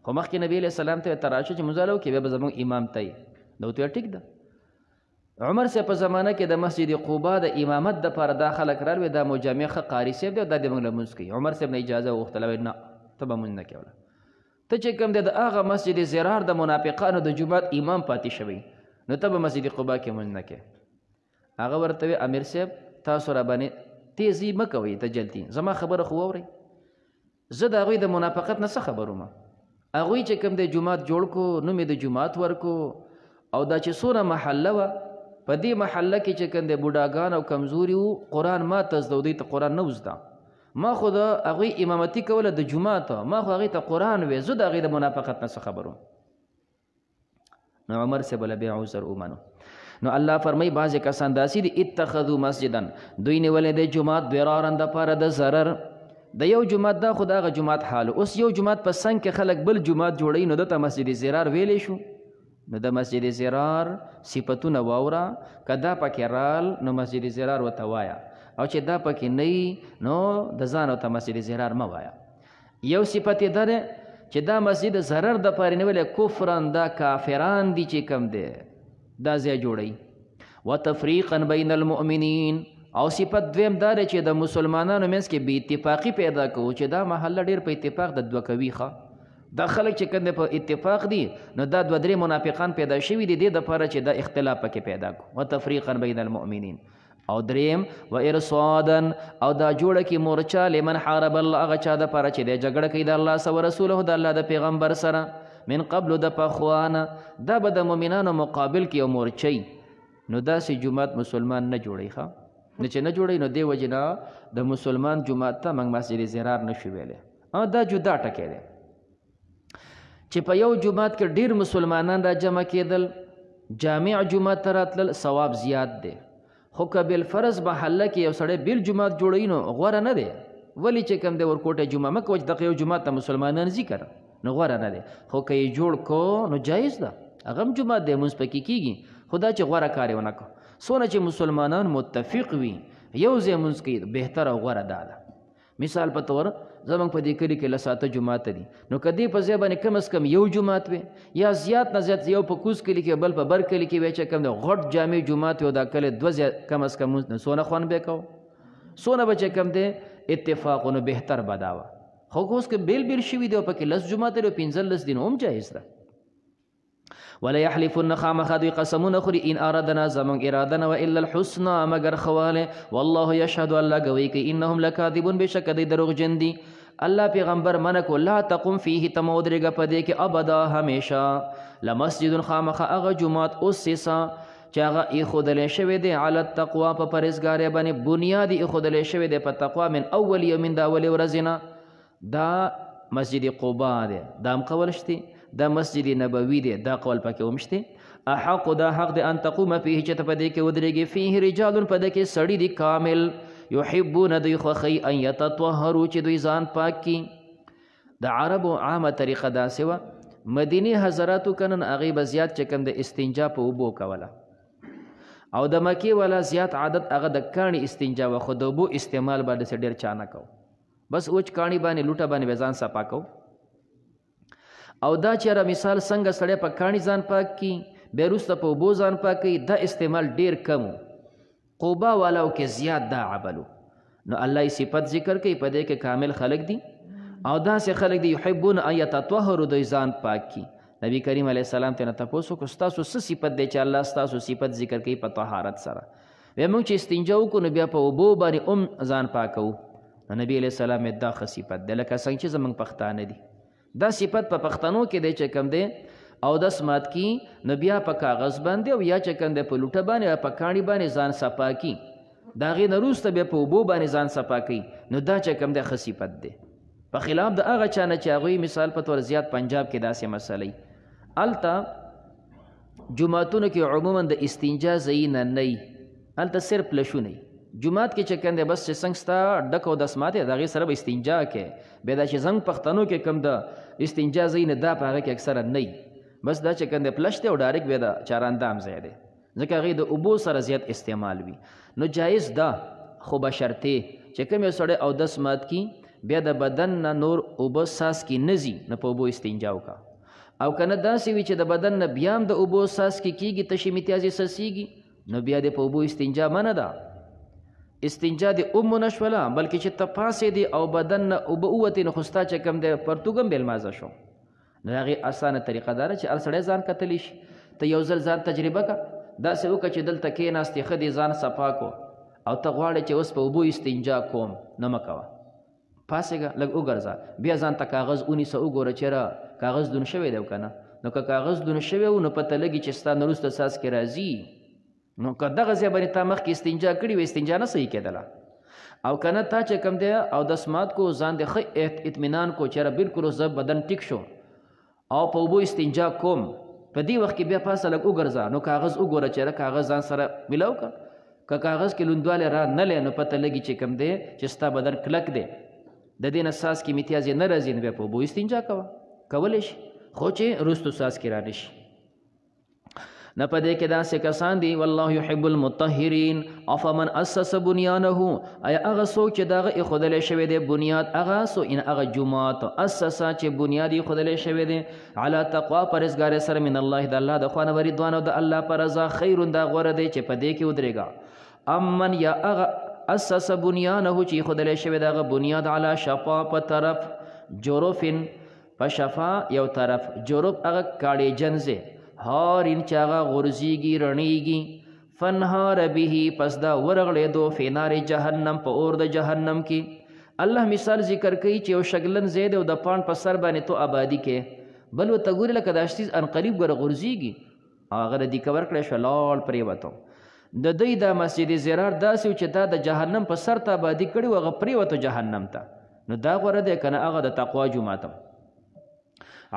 خو مخکې نبي علیه السلام ته ته راشه چې مونځ والا وکړي بیا به زموږ امام ته یې نو ورته ټیک ده عمر صاحب په زمانه کې د مسجد قبا د امامت دپاره دا خلک راروي دا مجمع ښه قاري صاحب دی او دا د موږ له مونځ کوي عمر صاحب نه اجازه وغوښتله وایي نه ته به مونځ نه کوې ته چې کوم دی د هغه مسجد زرار د منافقانو د جومات امام پاتې شوی نو ته به مسجد قبا کې مونځ نه کوې هغه ورته وی امیر صاحب تاسو را باندې تیزی مه کوئ ته جلدي زما خبره خو واورئ زه د هغوی د منافقت نه څه خبر وم هغوی چې کوم دی جومات جوړ کو نوم یې د جومات ورکو او دا چې څونه محله وه په دې محله کې چې کوم دی بوډاګان او کمزوري وو قرآن ما ته زده دوی ته قرآن نه وزده ما خو د هغوی امامتي کوله د جومات ما خو هغوی ته قرآن وی زه د هغوی د منافقت نه څه خبر وم نو عمر صاحب له بیا عذر ومنو نو الله فرمای بعضې کسان داسې دي اتخذو مسجدن دوی نیولی دی جومات ضرارن دپاره د ضرر د یو جومات دا خو د هغه جومات حال اوس یو جومات په څنګ کې خلک بل جومات جوړوي نو دته مسجد ضرار ویلی شو نو د مسجد ضرار صفتونه واوره که دا پکې رال نو مسجد ضرار ورته وایه او چې دا پکې نه نو د ځان ورته مسجد ضرار مه وایه یو صفت یې دا دی چې دا مسجد ضرر دپاره نیولی کفرن دا کافران دي چې کم دی دا ځای جوړوي وتفریقا بین المؤمنین او صفت دویم دا دی چې د مسلمانانو منځ کې بې اتفاقي پیدا کوو چې دا محله ډېر په اتفاق د دوه کوي ښه دا خلک چې کوم په اتفاق دي نو دا دوه درې منافقان پیدا شوي دي دې دپاره چې دا اختلاف پکې پیدا کړو وتفریقا بین المؤمنین او دریم و ارصادا او دا جوړه کې مورچه لمن حارب الله هغه چا دپاره چې دی جګړه کوي د الله سره ورسوله د الله د پیغمبر سره من قبل د پخوانه دا به د مؤمنانو مقابل کې یو مورچی نو داسې جومات مسلمان نه جوړوي ښه نو چې نه جوړوي نو دې وجې نه د مسلمان جومات ته موږ مسجد ضرار نه شو ویلی دا جدا ټکی دی چې په یو جومات کې ډېر مسلمانان را جمع کېدل جامع جومات ته راتلل ثواب زیات دی خو که بالفرض محله کې یو سړی بیل جومات جوړوي نو غوره نه دی ولې چې کوم دی ورکوټه جمعه مه کوه چې دغه یو جومات ته مسلمانان ځي که نو غوره نه دی خو که یې جوړ کو نو جایز ده هغه هم جومات دی لمونځ پکې کېږي خو دا چې غوره کار یې ونه کړو څونه چې مسلمانان متفق وي یو ځای لمونځ کوي بهتره او غوره دا ده مثال په طور زموږ په دې کلي کې لساته جومات دي نو که دې په ځای باندې کم از کم یو جومات وي یا زیات نه زیات یو په کوز کلي کې بل په بر کلي کې وی چې کم دی غټ جامع جومات وي او دا کلی دوه ځای کم از کم نو څونه خوند به یې کوو څونه به چې کم دی اتفاق نو بهتر به دا وه خو اوس که بیل بیل شوي دی او پکې لس جومات دی او 15 دي نو هم جایز ده ولا يحلفن خامخا دوی قسمونه خوري ان ارادنا زمون اراده نه الا الحسنى مگر خواله والله يشهد الله گوي کوي انهم لكاذبون بشک دی دروغجن دي الله پیغمبر منکو لا تقم فيه تمودرګه پدې کې ابدا همیشه لمسجد خامخا اغه جمعات اسسا چاغه اخذل شوی دی علی التقوا په پرهیزګاری باندې بنیادی اخذل شوی دی په تقوا من اول یوم دا اول ورځنا دا مسجد قباء دی دام قول شتي دا مسجد نبوي دی دا قول پکې ومشته احق دا حق دی ان تقوم فيه چې ته پدې کې ودرېږي فيه رجال پدې کې سړی دی کامل يحبون دوی خوخي ان يتطهروا چې دوی ځان پاک کی د عربو عامه طریقه دا سوا مدینی حضراتو کنن هغې به زیات چې کوم د استنجا په اوبو کوله او د مکې والا زیات عادت هغه د کاڼي استنجا و خو د اوبو استعمال به داسې ډېر چا نه کو بس اوچ کاڼي باندې لوټه باندې به ځان صفا کو او دا چېره مثال څنګه سړی په کاڼي ځان پاک کی بیا وروسته په اوبو ځان پاک کوي دا استعمال ډېر کم قبا والاو کې زیات دا عملو نو الله یې صفت ذکر کوي په دې کې کامل خلق دي او داسې خلق دي یحبون ان یتطهروا دوی ځان پاک کی نبی کریم علیه السلام ته نه تپوس وکړو ستاسو څه صفت دی چې الله ستاسو صفت ذکر کوي په طهارت سره وی موږ چې استنجا وکړو نو بیا په اوبو باندې ځان پاکوو نو نبی علیه السلام یې دا ښه صفت دی لکه څنګه چې زموږ پښتانه دي دا صفت په پښتنو کې دی چې کوم دی او داس مات کی نو بیا په کاغذ باندې او یا چې کوم دی په لوټه باندې یا په کاڼي باندې ځان صفا کی د هغې نه وروسته بیا په اوبو باندې ځان صفا کوي نو دا چې کوم دی ښه صفت دی په خلاف د هغه چا نه چې هغوی مثال په طور زیات پنجاب کې داسې مسئلې هلته جوماتونو کې عموما د استنجا ځایي نه نه وي هلته صرف لشونه وي جومات کې چې کوم دی بس چې څنګه ستا ډک او دسمات دی د هغې سره به استنجا کوې بیا دا چې زنګ پښتنو کې کوم د استنجا ځای نه دا په هغه کې اکثره نه وي بس دا چې کوم دی پلش دی او ډایرکټ بیا د چاراندام ځای دی ځکه هغې د اوبو سره زیات استعمال وي نو جایز ده خو بشرطې چې کوم یو سړی اودس مات کي بیا د بدن نه نور اوبه ساس کې نه ځي نو په اوبو استنجا وکړه او که نه داسې وي چې د بدن نه بیا هم د اوبو ساس کې کېږي تشې متیازې څڅېږي نو بیا د په اوبو استنجا منه ده استنجا دی نشوله بلکې چې ته پاسې دی او بدن نه اوبه ووتې نو خو ستا چې کوم دی پرتوګ هم بېلمازه شو نو د هغې اسانه طریقه دا ده چې هر سړی ځان کتلی شي ته یو ځل ځان تجربه کړه داسې وکړه چې دلته کېناستې ښه دې ځان صفا کو او ته غواړې چې اوس په اوبو استنجا کوم نه مه کوه پاسېږه لږ وګرځه بیا ځان ته کاغذ ونیسه وګوره چېرې کاغذ دون شوی دی که نه نو که کاغذ دون شوی و نو پته لګي چې ستا نه وروسته څاڅکې راځي نو که دغه ځای باندې تا مخکې استنجا کړې وي استنجا نه صحیح کېدله او که نه تا چې کوم دی اودس مات کو ځان دې ښه اطمینان کو چېرې بالکل اوس بدن ټیک شو او په اوبو استنجا کوم په دې وخت کې بیا پاسه لږ وګرځه نو کاغذ وګوره چېرې کاغذ ځان سره میلاو کړه که کاغذ کې لوندوالی را نه لی نو پته لګي چې کوم دی چې ستا بدن کلک دی د دې نه څاڅکي میتیازې نه راځي نو بیا په اوبو استنجا کوه کولی شي خو چې وروستو څاڅکي را نه شي نه په دې کې داسې کسان دي والله یحب المطهرین افمن اسس بنیانه آیا هغه څوک چې د هغه ایښودلی شوی دی بنیاد هغه هغه جومات اسسه چې بنیاد ایښودلی شوی دی علی تقوا پرهیزګارۍ سره من الله د الله د خوا نه ورضوان او د الله په رضا خیرون دا غوره دی چې په دې کې ودرېږه امن یا هغه اسس بنیانه چې ایښودلی شوی دی هغه بنیاد علی شفا په طرف جرفن په شفا یو طرف جرف هغه کاړېجن ځای هارین چې هغه غورځېږي رڼېږي فنهار به پس دا ورغړېدو فی نار جهنم په اور د جهنم کې الله مثال ذکر کوي چې یو شګلن ځای دی او د پاڼ په سر باندې تو آبادي کې بل ورته ګورې لکه دا شتیز انقریب ګوره غورځېږي هغه ردي کور کړی شو لاړ پرېوتو د دوی دا مسجد زرار داسې و چې دا د جهنم په سر ته آبادي کړي و هغه پرېوتو جهنم ته نو دا غوره دی که نه هغه د تقوا جوماتم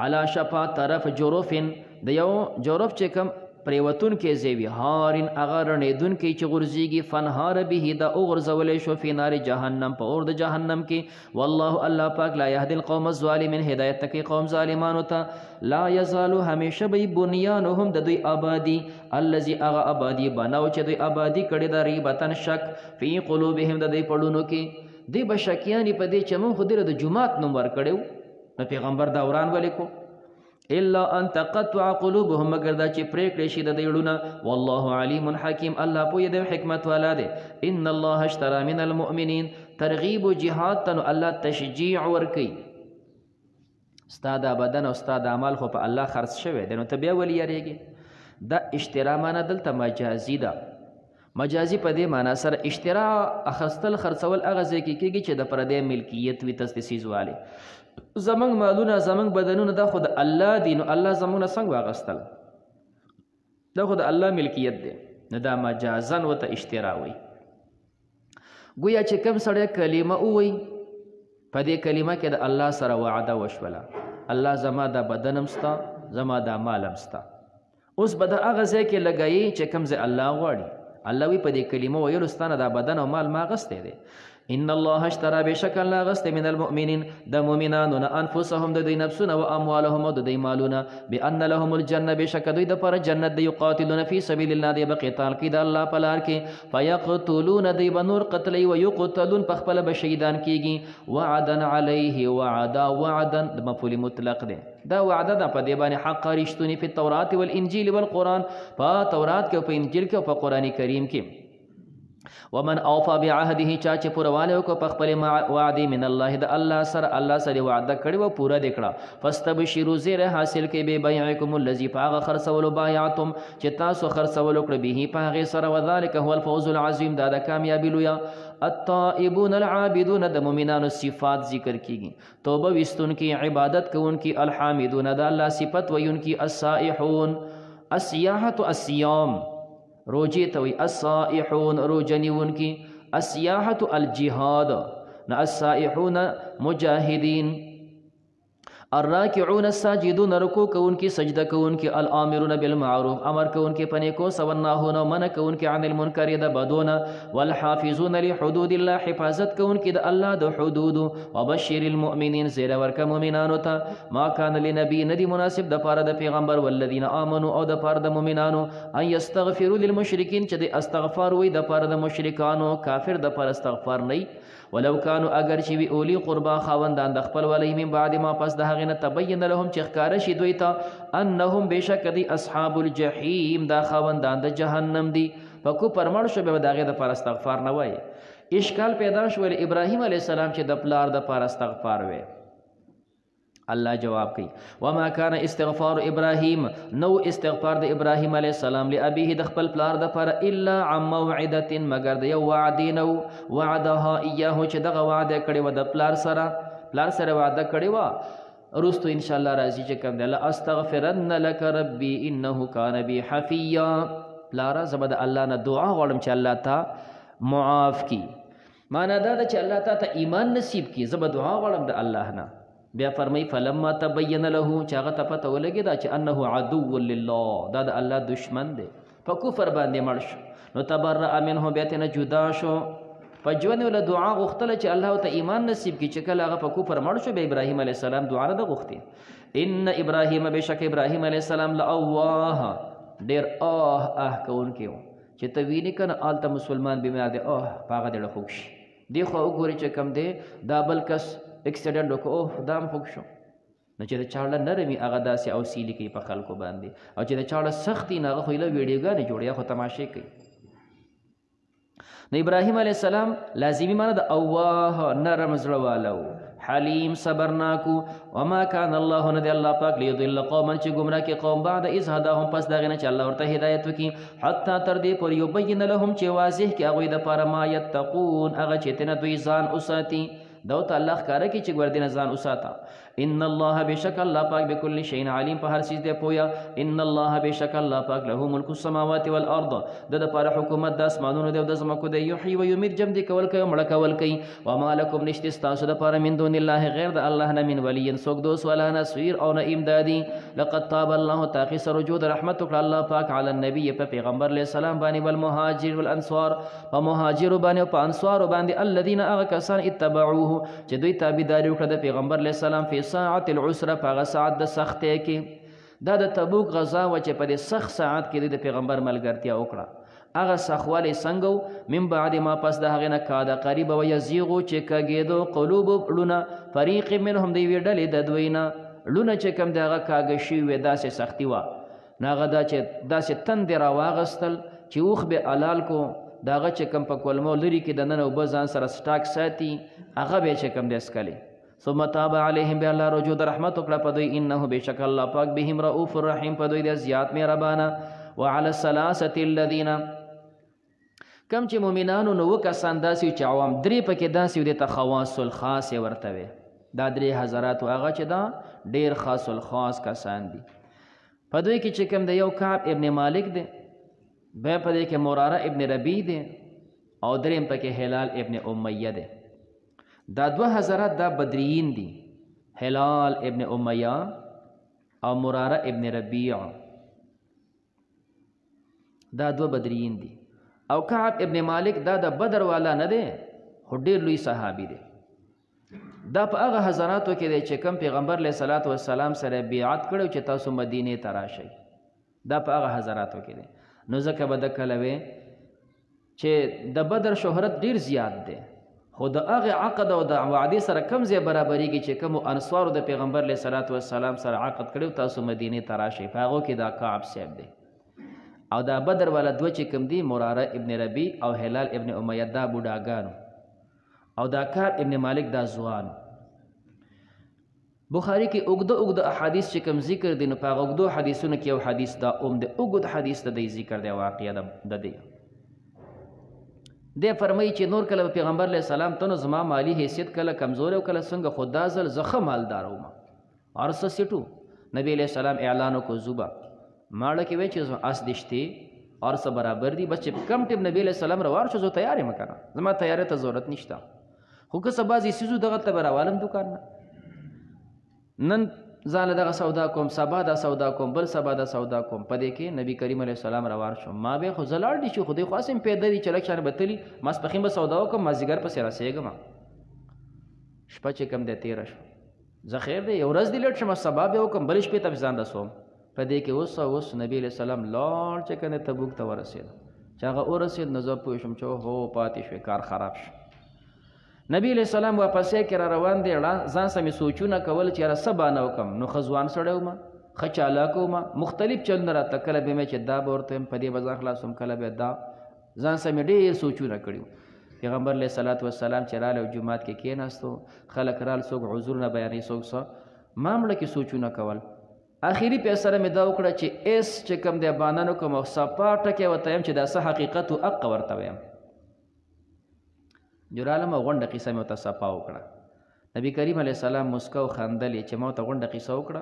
علا شفا طرف جروفن د یو جروف چې کوم پریوتون کې ځای وي هارین هغه رڼېدونکی چې غورځېږي فنهار به دا وغورځولی شو فی نار جهنم په اور د جهنم کې والله الله پاک لا یهدي القوم الظالمین هدایت ته کوي قوم ظالمانو ته لا یزالو همیشه به بنیانهم د دوی آبادي الذي هغه آبادي بناو چې دوی آبادي کړې ده ریبتن شک فی قلوبهم د دوی پړونو کې دوی به شکیانې په دې چې موږ خو دې د جومات نوم ورکړی نو پیغمبر دا وران ولې کو الا ان تقطع قلوبهم مگر دا چې پرېکړې شي د دوی زړونه والله علیم حکیم الله پوهه دی حکمت والا دی ان الله اشترى من المؤمنین ترغیب و جهاد ته نو الله تشجیع ورکوي ستا دا بدن او ستا دا عمل خو په الله خرڅ شوی دی نو ته بیا ولې یارېږې دا اشترا معنی دلته مجازي ده مجازي په دې معنی سره اشترا اخستل خرڅول هغه ځای کې کېږي چې د پردی ملکیت وي تستسیز والی زمنګ مالونه زمنګ بدنونه دا خو د الله دي نو الله زمونږ نه څنګه واغستل دا خو د الله ملکیت دی نو دا مجازن ورته اشترا وایي گویا چې کوم سړی کلمه ووایي په دې کلمه کې د الله سره وعده وشوله الله زما دا بدنم ستا زما دا مالم ستا اوس به د هغه ځای کې لګایي چې کوم ځای الله غواړي الله وی په دې کلمه ویلو ستانه دا بدن او مال ما غسته دی ان الله اشترى بشک الله غسته من المؤمنین د مؤمنانو نه انفسهم د دوی نفسونه او اموالهم او د دوی مالونه بان لهم الجنه بشک دوی د پر جنت دی یقاتلون فی سبیل الله دی بقتال کې د الله په لار کې فیقتلون دی بنور قتل او یقتلون په خپل بشیدان کیږي وعدا علیه وعدا د مفعول مطلق دی دا وعده ده په دې باندې حق رښتونی په تورات او انجیل او قرآن په تورات کې او په انجیل کې او په قرآن کریم کې ومن اوفى بعهده چا چې پورواله وکړه په خپل وعده من الله د الله سره وعده کړی و پوره دکړه فاستبشروا زیر حاصل کې به بیعکم الذی فاغ خرڅول بایعتم چې تاسو خرڅول کړ به په هغه سره وذلک هو الفوز العظیم دا د کامیابی لویا الطائبون العابدون د مؤمنانو صفات ذکر کیږي توبه وستون کی عبادت کوون کی الحامدون د الله صفت وین کی السائحون السیاحه الصيام روجی توی السائحون روجنیون کی السیاحة الجهاد نا السائحون مجاہدین الراکعون الساجدون رکوع کون کی سجدہ کون کی الامرون بالمعروف امر کون کی پنیکو سوناهون من کون کی عن المنکر د بدون والحافظون لحدود الله حفاظت کون کی د الله د حدود وبشر المؤمنین زیر ورک مؤمنانو ته ما کان لنبی ندی مناسب د پاره د پیغمبر والذین آمنوا او د پاره د مؤمنانو ان یستغفروا للمشرکین چې د استغفار وی د پاره د مشرکانو کافر د پاره استغفار نه ولو كانوا اگر چې وی اولی قربا خاوندان د خپل ولی من بعد ما پس د هغه نه تبین لهم چې ښکار شي دوی ته انهم بشک دی اصحاب الجحیم دا خاوندان د جهنم دی پکو پرمړ شو به داغه د پر استغفار نه وای اشکال پیدا شو ابراهیم علیه السلام چې د پلار د پاره استغفار وې. الله جواب کوي وما كان استغفار ابراهيم نو استغفار د ابراهيم عليه السلام لابيه د خپل پلار د پر الا عن موعده مگر د یو وعده نو وعدها اياه چې دغه وعده کړي و د پلار سره وعده کړي و رستو ان شاء الله راځي چې کوم د استغفرن لك ربي انه كان بي حفيا. پلار زبد الله نه دعا غواړم چې الله تا معاف کی. معنا دا چې الله تا ایمان نصیب کی. زبد دعا غواړم د الله نه. بیا فرمای فلما تبین له چې هغه ته پته ولګی دا چې انه عدو لله دا د الله دشمن دی په کفر باندې مړ شو نو تبرأ منه بیا ترنه جدا شو. په ژوند له دعا غوښتله چې الله ته ایمان نصیب کړي چې کله هغه په کفر مړ شو به ابراهیم علیه السلام دعا نه غوښتي. ان ابراهیم بشک ابراهیم علیه السلام لأواه ډیر کوونکی و چې ته وینې کنه آلته مسلمان بیمار دی پاغه دې خوښ شي دی خو وګوري چې کم دی دا بل کس اکسیډنټ وکړو دام خوښ شو نو چې د چاړه نرمي هغه داسې اوسیلې کوي په خلکو باندې او چې د چاړه سختي نه هغه خو له ویډیوګانې جوړیا خو تماشې کوي. نو ابراهیم علیه السلام لازمي معنی د اواه نرم زړه والو حلیم صبرناکو وما كان الله ندی الله پاک لیضل قوما چې گمراه کې قوم بعد اذ هداهم پس داغه نه چې الله ورته هدایت وکي حتی تر دې پر یبین لهم چې واضح کې هغه د پاره ما یتقون هغه چې تنه دوی ځان اوساتي دو ته الله ښکاره کی چې ګوردینه ځان اوساته. ان الله بشک الله پاک بكل شيء علیم په هر چیز دی پویا. ان الله بشک الله پاک له ملک السماوات والارض د لپاره حکومت د اسمانونو دی او د زمکو دی یحیی و یمیت جم دی کول کوي مړه کول کوي. وما لكم نشته تاسو د لپاره من دون الله غیر د الله نه من ولی سوک دوس ولا نصير او نه امدادي. لقد تاب الله تاخي سرجود رحمت وکړه الله پاک علی النبی په پیغمبر علیه السلام باندې والمهاجر والانصار او مهاجر باندې او انصار باندې الذين اغه کسان اتبعوه چې دوی تابعداري وکړه د پیغمبر علیه السلام په ساعت العسره په هغه ساعت د سختۍ کې. دا د تبوک غزا و چې په دې سخت ساعت کې د پیغمبر ملګرتیا وکړه. هغه سخوالی څنګه من بعد ما پس د هغې نه کاده قریب و یزیغو چې کږېدو قلوب لونه فریق منهم د یوې ډلې د دوی نه لونه چې کوم د هغه کاږه شوي وې داسې سختي وه نو هغه دا چې داسې تندې راواغستل چې اوښ به حلال کو د هغه چې کوم په کولمو لرې کې د نن اوبه ځان سره سټاک ساتي هغه به چې کوم دی څکلی. ثم تاب علیهم بیا الله رجوع د رحمت وکړه په دوی انه بشک الله پاک بهم رؤوف الرحیم په دوی د زیات مهربانه. وعلى الثلاثه الذين کم چې مؤمنانو نو کسان داسې چې عوام درې پکې داسې د تخواص الخاص ورته وي دا درې حضرات هغه چې دا ډیر خاص الخاص کسان دي. په دوی کې چې کوم د یو کعب ابن مالک دی بیا په دې کې مراره ابن ربیع دی او دریم پکې هلال ابن امیه دی. دا دوه حضرات دا بدریین دي هلال ابن امیه او مراره ابن ربیع دا دوه بدریین دي. او کعب ابن مالک دا د بدر والا نه دی خو ډېر لوی صحابي دی. دا په هغه حضراتو کې دی چې کوم پیغمبر علیه صلات وسلام سره بیعت کړو چې تاسو مدینې ته راشئ. دا په هغه حضراتو کې دی. نو ځکه به د کله وی چې د بدر شهرت ډیر زیات دی خو د هغه عقد او د وعدې سره کم ځای برابرېږي چې کوم انصارو د پیغمبر علیه صلات وسلام سره عقد کړو تاسو مدینې ته راشئ. په هغو کې دا کعب صاحب دی او دا بدر والا دوه چې کوم دي مراره ابن ربیع او هلال ابن امیه دا بوډاګانو او دا کعب ابن مالک دا ځوان. بخاری کې اوږده احادیث چې کوم ذکر دي نو په هغه اوږدو حدیثونو کې یو حدیث دا د اوږد حدیث د دی ذکر دی واقعه د دی. دی فرمایي چې نور کله پیغمبر علیه السلام ته نو زما مالی حیثیت کله کمزور او کله څنګه خدا ځل زخه مالدار وم ارسه سټو نبی علیه السلام اعلان وکړ زوبا ماړه کې وای چې اس دشته اور سره برابر دي بس چې کم ټیم نبی علیہ السلام روان شو زه تیار یم کنه زما تیارې ته ضرورت نشته خو که سبا سيزو دغه ته براوالم دکان نن ځاله دغه سودا کوم سبا دا سودا کوم بل سبا دا سودا کوم پدې کې نبی کریم علیہ السلام روان شو ما به خو زلاړ دي چې خو دې خاصم پیدا دي چلک شان بتلی ماس پخیم به سودا کوم مازیګر په سره سیګم شپه چې کم د 13 شو زه خیر دی یو ورځ دی لټ شم سبا به کوم بل شپه ته ځان رسوم پدې کې اوس نبی علیہ السلام لاړ چې کنه تبوک ته ورسید چې هغه ورسید نو زه پوه شم چې هو پاتې شو کار خراب شو نبی علیہ السلام واپسې کې را روان دی ځان سمې سوچونه کول چې را سبا نه وکم نو خزوان سړی وم ښه چالاک وم مختلف چلونه راته کله به مې چې دا به ورته په دې به ځان خلاصوم کله به دا ځان سمې ډېر سوچونه کړي پیغمبر علیه الصلاۃ والسلام چې راله جومات کې کېناستو خلک رال څوک عذرونه بیانوي څوک څه ما مړه کې سوچونه کول آخري فیصله مې دا وکړه چې ایس چې کوم دی بانه نه کوم او صفا ټکې ورته یم چې دا څه حقیقت و حق ورته ویم جرالم غونډه قصه مې ورته صفا وکړه نبی کریم علیه السلام مسکا او خندلې چې ما ورته غونډه قصه وکړه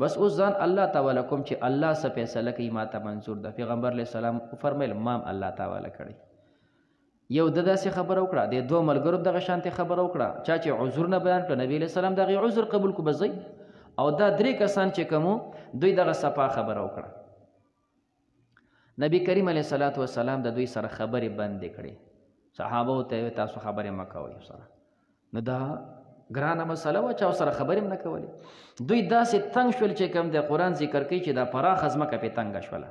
بس اوس ځان الله تعالی کوم چې الله څه فیصله کوي ما ته منظور ده پیغمبر علیه السلام فرمیل مام الله تعالی کړی یو د داسې خبره وکړه د دوه ملګرو دغه شانتې خبره وکړه چا چې عذر نه بیان کړه نبی علیه السلام دغه عذر قبول کو بزی او دا درې کسان چې کومو دوی دغه صفا خبره وکړه نبی کریم علیه الصلاۃ والسلام د دوی سره خبرې بندې کړې صحابه ته تاسو خبرې مه کوئ سره نو دا ګرانه مسله وه چا سره خبرې هم نه کولې دوی داسې تنګ شول چې کوم د قرآن ذکر کوي چې دا پراخه ځمکه پې تنګه شوله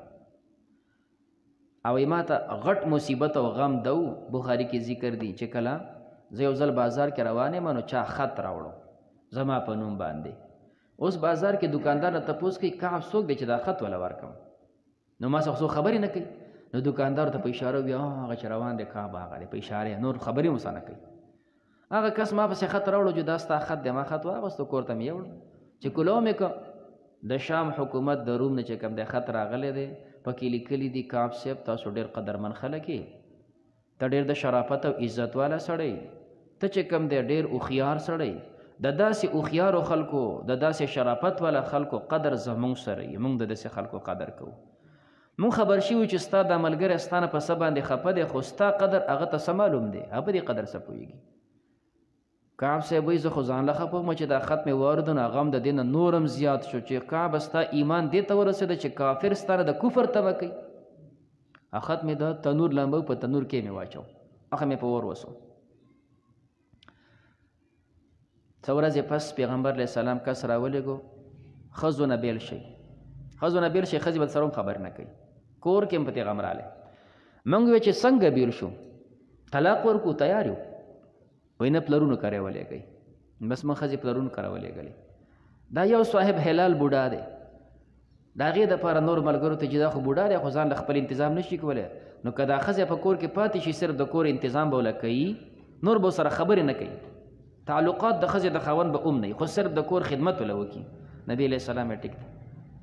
او ما ته غټ مصیبت او غم دو بخاري کې ذکر دی چې کله زه یو ځل بازار کې روان یم نو چا خط راوړو زما په نوم باندې اوس بازار کې دکاندار نه تپوس کوي کعب څوک دی چې دا خط ولا ورکم نو ما څه خبرې نه کوي نو دکاندار ته په اشاره وي هغه چې روان دی کعب هغه دی په اشاره نور خبرې هم نه کوي هغه کس ما پسې خط راوړو چې دا ستا خط دی ما خط واغوستو کور ته مې یوړ چې کلو مې که د شام حکومت د روم نه چې کوم دی خط راغلی دی پکې لیکلي دي کعب صاحب تاسو ډېر قدرمن خلک یې ته ډېر د شرافت او عزت والا سړی ته چې کوم دی ډېر هوښیار سړی د داسې هوښیارو خلکو د داسې شرافت والا خلکو قدر زموږ سره یې موږ د داسې خلکو قدر کوو موږ خبر شوي چې ستا دا ملګری ستا نه په څه باندې خفه دی خو ستا قدر هغه ته څه معلوم دی هغه په دې قدر څه پوهېږي کعب صاحب وایي زه خو ځان له خفه وم چې دا خط مې واورېدو نو هغه هم د دې نه نور هم زیات شو چې کعب ستا ایمان دې ته ورسېده چې کافر ستا نه د کفر تمه کوي هغه خط مې د تنور لامبو په تنور کې مې واچو هغه مې په اور وسو څه ورځې پس پیغمبر علیه السلام کس راولېږو ښځو نه بیل شي ښځو نه بیل شي ښځې به سره هم خبر نه کوي کور کې هم په پیغام رالی موږ ویل چې څنګه بیل شو طلاق ورکو تیار یو وای نه پلرونو کرے ولېږئ بس ما ښځې پلرونو کره ولېږلې دا یو صاحب حلال بوډا دی د هغې دپاره نور ملګرو ته چې دا خو بوډا دی خو ځان له خپل انتظام نشي کولی نو که دا ښځې په کور کې پاتې شي صرف د کور انتظام به وله کوي نور به سره خبرې نه کوي تعلقات د ښځې د خاوند به نه خو صرف د کور خدمت وله وکړي نبي علیه السلام یې ټیک دی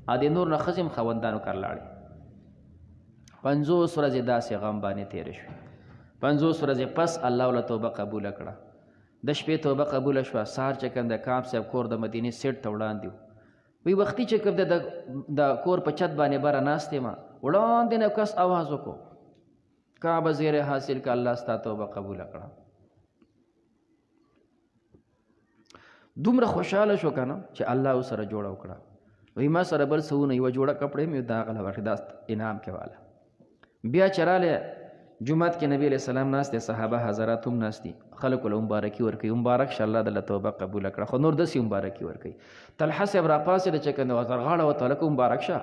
او د نور نه ښځې هم خاوندانو کار لاړې 50 ورځې داسې غم باندې تېرې شوې 50 ورځې پس الله وله توبه قبوله کړه د شپې توبه قبوله شوه سهار چې کوم د کعب صاحب کور د مدینې سیټ ته وړاندې وی وختي چې کوم د کور په چت باندې بره ناست یم وړاندې نه کس اواز وکړو کعبه زیری حاصل که الله ستا توبه قبوله کړه دومره خوشحاله شو که نه چې الله ورسره جوړه وکړه وی ما سره بل څه ونه یوه جوړه کپړې مې د هغه له واخې دا انعام کې واله بیا چې رالی جومات کې نبی علیہ السلام ناست دی صحابه حضرات هم ناست دي خلکو له مبارکي ورکوي مبارک شه الله دله توبه قبوله کړه خو نور داسې مبارکي ورکوي طلحه صاحب راپاڅېده چې که غاړه ورته هلکه مبارک شه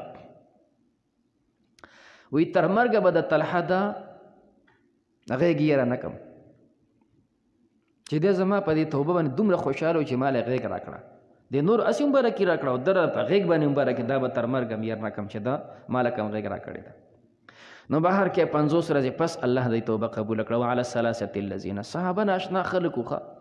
وی تر مرګه به د طلحه دا غېږ یې رانه کړم چې دی زما په دې توبه باندې دومره خوشحاله و چې ما له غېږ راکړه د نور هسې مبارکي راکړه او ده په غېږ باندې مبارکي دا به تر مرګه م یېر نه کړم چې دا ما له کوم غېږ راکړې ده نو بهر کې 50 ورځې پس الله دې توبه قبوله کړه وعلى الثلاثه الذين صحابه ناشنا خلکو ښه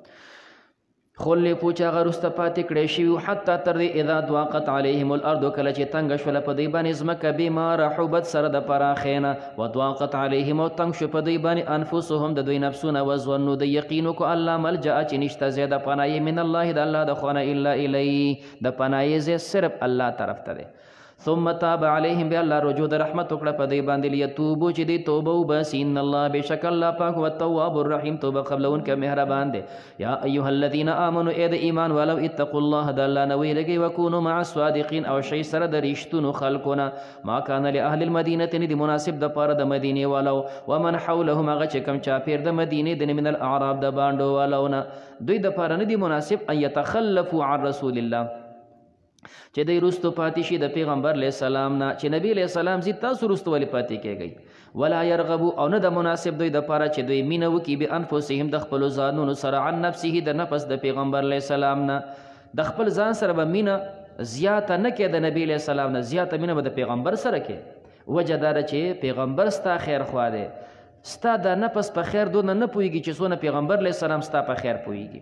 خولې پوچ هغه وروسته پاتې کړی شوي حتی تر دې اذا ضاقت عليهم الارض کله چې تنګه شوله په دوی باندې ځمکه بما رحبت سره د پراخۍ نه وضاقت عليهم او تنګ شو په دوی باندې انفسهم د دوی نفسونه وظنوا د یقین وکړو الله ملجأ چې نشته ځای د پنایې من الله د الله د خوا نه الا الیه د پنایې ځای صرف الله طرف ته دی ثم تاب عليهم بیا الله رجوع د رحمت وکړه په دوی باندې لیتوبو چې دوی توبه وباسي ان الله بېشک الله پاک هو التواب الرحیم توبه قبلونکی مهربان دی یا ایها الذین آمنوا ای د ایمان والو اتقوا الله د الله نه ویرېږئ وکونوا مع الصادقین او شئ سره د رښتونو خلکو نه ما کان لاهل المدینة نه دي مناسب د پاره د مدینې والو ومن حولهم هغه چې کوم چاپېر د مدینې د من الاعراب د بانډو والو نه دوی د پاره نه دي مناسب ان یتخلفوا عن رسول الله چې دوی رستو پاتې شي د پیغمبر علیه السلام نه چې نبی علیه السلام زی تاسو رستو ولې پاتې کېږئ ولا یرغبو او نه د مناسب دوی دپاره چې دوی مینه وکړي بانفسهم د خپلو ځانونو سره عن نفسه د نفس د پیغمبر علیه السلام نه د خپل ځان سره به مینه زیاته نه کې د نبی علیه السلام نه زیاته مینه به د پیغمبر سره کې وجه دا ده چې پیغمبر ستا خیر خوا دی ستا دا نفس په خیر دونه نه پوهېږي چې څونه پیغمبر علیه السلام ستا په خیر پوهېږي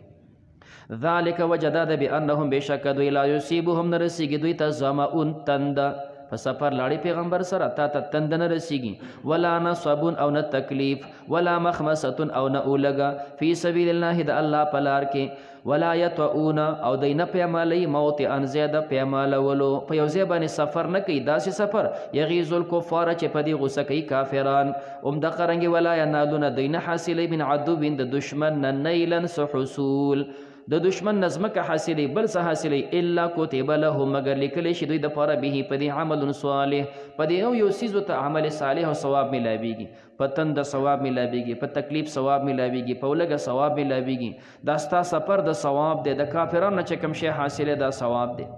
ذلک وجه دا ده بانهم بېشکه دوی لا یصیبهم نه رسېږي دوی ته ظمأون تنده په سفر لاړې پیغمبر سره تا ته تنده نه رسېږي ولا نصبون او نه تکلیف ولا مخمصتون او نه اولګه فی سبیل الله د الله په لار کې ولا یطعون او دوی نه پیمالوي موطئا زیاده پیمالولو په یو ځای باندې سفر نه کوي داسې سفر یغیظ الکفار چې په دې غوسه کوي کافران همدغه رنګې ولا ینالونه دوی نه حاصلوي من عدو د دشمن نه نیلا څه حصول د دشمن نظمکه حاصلې بل څه حاصلې الا کتب لهم مگر لیکلی شي دوی دپاره به په دې عمل صالح په دې یو څیزو ته عمل صالح او ثواب میلاویږي په تنده ثواب میلاویږي په تکلیف ثواب میلاویږي په ولګه ثواب میلاویږي دا ستا سفر د ثواب دی د کافرانو نه چې کوم شی حاصلې دا ثواب دی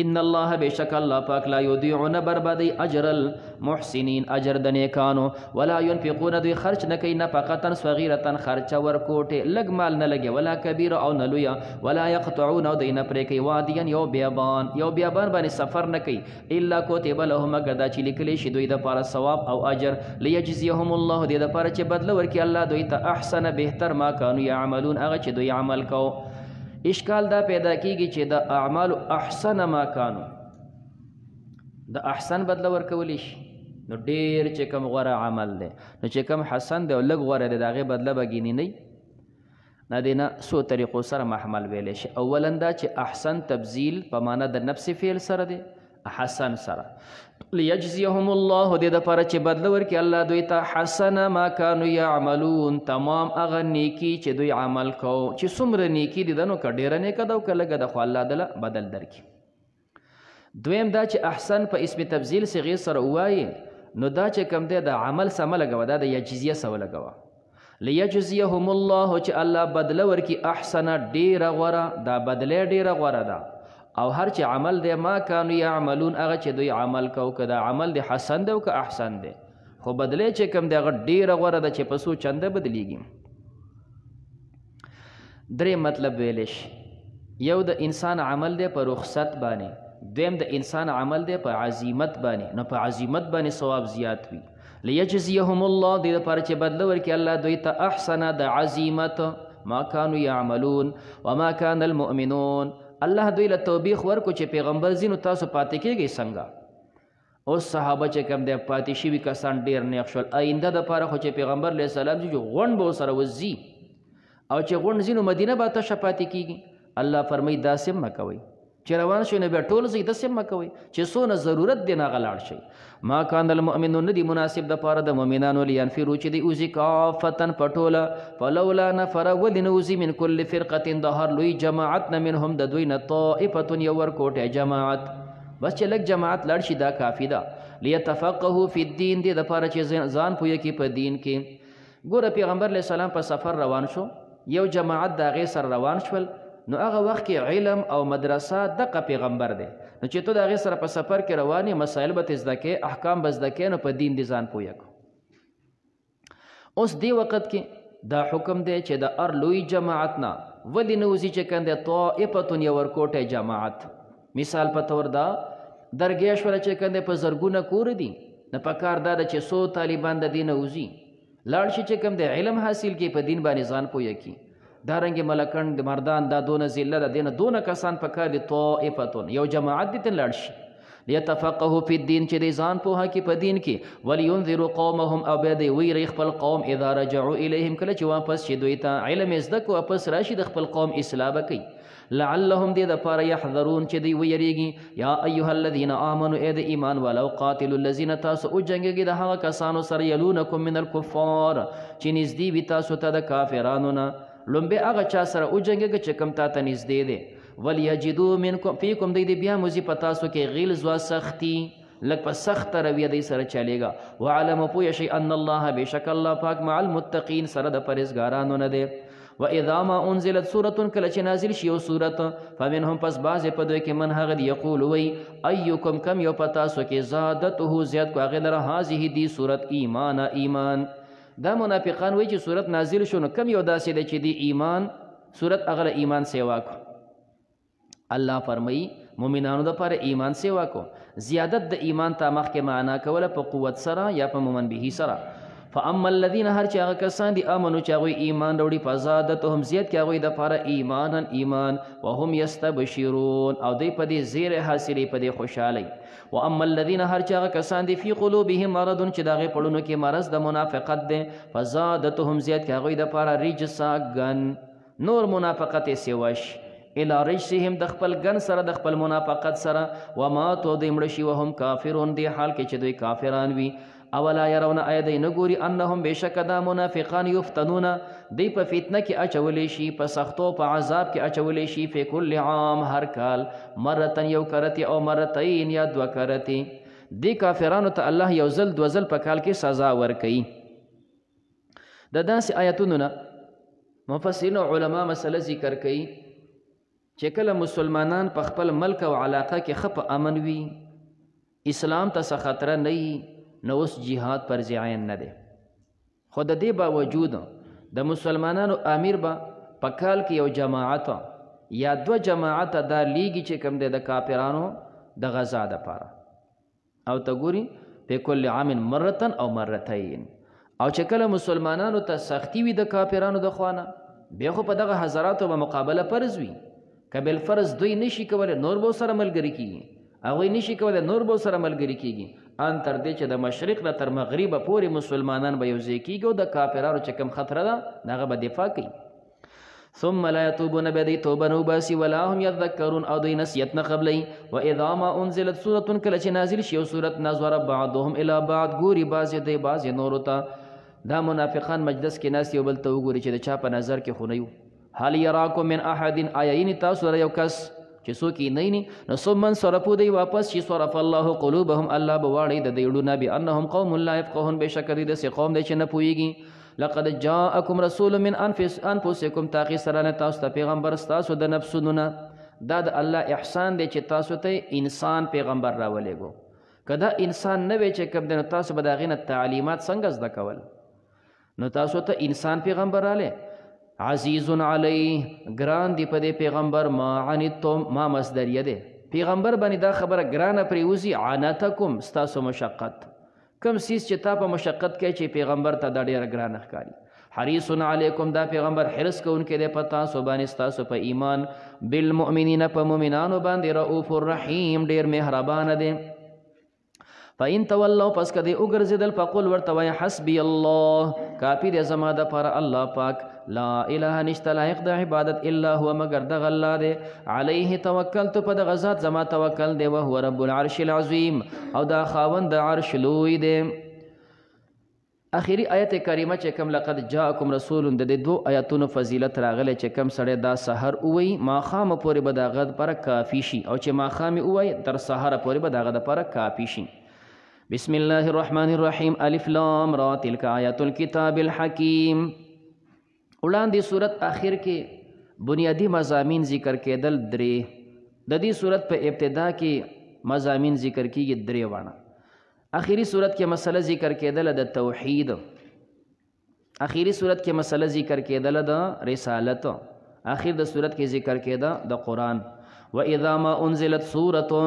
ان الله بشک الله پاک لا یضيع نه بربادي اجر المحسنین اجر د نیکانو ولا ينفقون دوی خرچ نه کوي نفقه صغیره خرچ ورکوټه لګ مال نه لګي ولا کبیر او نه لویا ولا يقطعون دوی نه پرې کوي واديا یو بیابان باندې سفر نه کوي الا كتب لهم غدا چې لیکلي شي دوی د پاره ثواب او اجر ليجزيهم الله دې د پاره چې بدله ورکي الله دوی ته احسن بهتر ما كانوا يعملون هغه چې دوی عمل کو اشکال دا پیدا کیږي چې د اعمال احسن ما کانو د احسن بدله ورکولی شي نو ډیر چې کوم غوره عمل دی نو چې کوم حسن دی او لږ غوره دی د هغې بدله به ګینی نه دی نه څو طریقو سره محمل ویلی شي اولا دا چې احسن تبذیل په معنا د نفس فعل سره دی حسن سره لیجزیهم الله دې دپاره چې بدله ورکړي الله دوی ته حسن ما کانوا یعملون تمام هغه نیکي چې دوی عمل کو چې څومره نیکي دي ده نو که ډېره نیکه ده او که لږه ده خو الله دله بدل درکړي دویم دا چې احسن په اسم تبذیل صیغې سره ووایي نو دا چې کوم دی د عمل سه مه لګوه دا د یجزیه سه ولګوه لیجزیهم الله چې الله بدله ورکړي احسنه ډېره غوره دا بدله ډېره غوره ده او هر چې عمل دی ما کانو یعملون هغه چې دوی عمل کو که دا عمل دی حسن دی او که احسن دی خو بدلی چې کوم دی هغه ډېره غوره ده چې په څو چنده بدلیږي درې مطلب ویلی شي یو د انسان عمل دی په رخصت باندې دویم د انسان عمل دی په عزیمت باندې نو په عزیمت باندې ثواب زیات وي لیجزیهم الله دې دپاره چې بدله ورکړي الله دوی ته احسنه د عزیمت ما کانو یعملون وما کان المؤمنون الله دوی له توبیخ ورکو چې پیغمبر ځینو تاسو پاتې کېږئ څنګه اوس صحابه چې کوم دی پاتې شوي کسان ډېر نیغ شول آینده دپاره خو چې پیغمبر علیه السلام ځي چې غونډ به ورسره وځي او چې غونډ ځي نو مدینه به تشه پاتې کېږي الله فرمایي داسې مه کوئ چې روان شئ نو بیا ټول ځئ داسې مه کوئ چې څونه ضرورت دی نه هغه لاړ شئ ما کان المؤمنون نه دي مناسب دپاره د مؤمنانو لینفرو چې دی اوځي کافتن په ټوله فلولا نفر ولې نه وځي من کل فرقة د هر لوی جماعت نه منهم د دوی نه طائفة یو ورکوټی جماعت بس چې لږ جماعت لاړ شي دا کافي ده لیتفقهوا فی الدین دې دپاره چې ځان پوهه کړي په دین کې ګوره پیغمبر علیه السلام په سفر روان شو یو جماعت د هغې سره روان شول نو هغه وخت کې علم او مدرسه دقه پیغمبر دی نو چې ته د هغې سره په سفر کې روان یې مسایل به ته زده کې احکام به زده کې نو په دین دې ځان پوهه کړو اوس دې وخت کې دا حکم دی چې د هر لوی جماعت نه ولې نه وځي چې کوم دی طائفة یو ورکوټی جماعت مثال په طور دا درګۍ شوله چې کوم دی په زرګونه کور دي نه پکار دا ده چې څو طالبان د دې نه وځي لاړ شي چې کوم دی علم حاصل کړي په دین باندې ځان پوهه کړي دارنګې ملکند مردان دا دونه ذله ده دې نه دونه کسان پکار دي طائفة یو جماعت دې ته لاړ شي لیتفقهوا فی الدین چې دی ځان پوهه کړي په دین کې ولینذروا قومهم او بیا دی ویری خپل قوم اذا رجعوا الیهم کله چې واپس شي دوی ته علم یې زده کړو واپس راشي د خپل قوم اصلاح به کوي لعلهم دې دپاره یحذرون چې دوی ویریږي یا ایها الذین آمنوا ای د ایمان والو قاتلوا الذین تاسو وجنګېږئ د هغه کسانو سره یلونکم من الکفار چې نږدې وي تاسو ته د کافرانو نه لومبې هغه چا سره وجنګېږه چې کوم تا ته نږدې دی ولیجدو منکم فیکم دی بیا موزي په تاسو کې غلظ و سختي لږ په سخته رویه دی سره چلیږه وعلموا پوه شئ ان الله بېشک الله پاک مع المتقین سره د پرهېزګارانو نه دی واذا ما انزلت سورة کله چې نازل شي یو سورت فمنهم پس بعضې په دوی کې من هغه دی یقول وی ایکم کم یو په تاسو کې زادته زیات کو هغې لره هذه دی سورت ایمان دا منافقان وایي چې صورت نازل شو نو کم یو داسې دی چې دی ایمان صورت هغه له ایمان سیوا کو الله فرمایي مؤمنانو دپاره ایمان سیوا کو زیادت د ایمان ته مخکې معنا کوله په قوت سره یا په مؤمن به سره فاما الذين هر چې هغه کسان دي امنو چې هغوی ایمان راوړي فزادتهم زیات کې هغوی دپاره ایمانا ایمان وهم یستبشرون او دوی په دې زیری حاصلې په دې خوشحالۍ واما الذين هر چې هغه کسان دي فی قلوبهم مرض چې د هغې پړونو کې مرض د منافقت دی فزادتهم زیات کې هغوی دپاره رجسا ګن نور منافقت یې سوش الى رجسهم د خپل ګن سره د خپل منافقت سره وماتو دوی مړه شي وهم کافرون دی حال کې چې دوی کافران وي اولا يرون آیا دی نګوري انهم بشک دا منافقان یفتنون دی په فتنه کې اچولی شي په سختو په عذاب کې اچولی شي فی کل عام هر کال مرتن یو کرتی او مرتین یا دو کرتی دی کافرانو ته الله یو ځل دو ځل په کال کې سزا ورکوي د داسې آیتونو نه مفسرین علما مسله ذکر کوي چې کله مسلمانان په خپل ملک او علاقه کې ښه په امن وي اسلام ته څه خطره نه وي نو اوس جهاد فرض عین نه دی خو د دې باوجود د مسلمانانو امیر به په کال کې یو جماعت یا دو جماعت دا لیږي چې کوم دی د کافرانو د غزا دپاره او ته ګوري په کل عام مرتن او مرتین او چې کله مسلمانانو ته سختی وي د کافرانو د خوا نه بیا خو په دغه حضراتو به مقابله فرض وي که بالفرض دوی نشي کولی نور به سره ملګري کېږي هغوی نشي کولی نور به سره ملګري کېږي ان تر دې چې د مشرق نه تر مغربه پورې مسلمانان به یو ځای کېږي او د کافرانو چې کوم خطره ده د هغه به دفاع کوي ثم لا يتوبون بیا دوی توبه نه وباسي ولا هم یذکرون او دوی نصیحت نه قبلوي واذا ما انزلت سورة کله چې نازل شي یو سورت نظر بعضهم الى بعض ګوري بعضې دوی بعضې نورو ته دا منافقان مجلس کې ناست یو بل ته وګوري چې د چا په نظر کې خو نه یو هل یراکم من احد آیا یې تاسو سره یو کس چې څوک یې نه نی نو ثم انصرفوا دی واپس چې صرف الله قلوبهم الله به واړوي د دوی زړونه بانهم قوم لا یفقهون بېشکه دوی داسې قوم دی چې نه پوهېږي لقد جاءکم رسول من انفسکم تاقي سره نه تاسو ته پیغمبر ستاسو د نفسونو نه دا د الله احسان دی چې تاسو ته انسان پیغمبر راولېږو که دا انسان نه وی چې کوم دی نو تاسو به د هغې نه تعلیمات څنګه زده کول نو تاسو ته انسان پیغمبر رالی عزیز علی ګران دی په دې پیغمبر ما عنتم ما مصدریه دی پیغمبر باندې دا خبره ګرانه پرېوځي عنتکم ستاسو مشقت کم سیز چې تا په مشقت کې چې پیغمبر ته دا ډېره ګرانه ښکاري حریص علیکم دا پیغمبر حرص کوونکی دی په تاسو باندې ستاسو په ایمان بالمؤمنین په مؤمنانو باندې رؤوف الرحیم ډېر مهربانه دی فإن تولوا پس کدی وګرځیدل فقل ورته وای حسبی الله کافی دی زما د پر الله پاک لا اله نشته لایق د عبادت الا هو مگر دغه الله دی علیه توکلت په دغه ذات زما توکل دی او هو رب العرش العظیم او دا خاوند د عرش لوی دی اخیری آیت کریمه چې کوم لقد جاءکم رسول د دې دو آیاتونو فضیلت راغلی چې کوم سړی دا سحر ووی ماښامه پورې به د هغه دپاره کافي شي او چې ماښام ووایي تر سهاره پورې به د هغه دپاره کافي شي بسم الله الرحمن الرحیم الف لام را تلک آیات الکتاب الحکیم وړاندې صورت آخر کې بنیادی مضامین ذکر کېدل درې د دې صورت په ابتدا کې مضامین ذکر کېږي درې واړه آخري صورت کې مسله ذکر کېدل د توحید آخري صورت کې مسله ذکر کېدل د رسالت آخر د صورت کې ذکر کېده د قرآن واذا ما انزلت سورة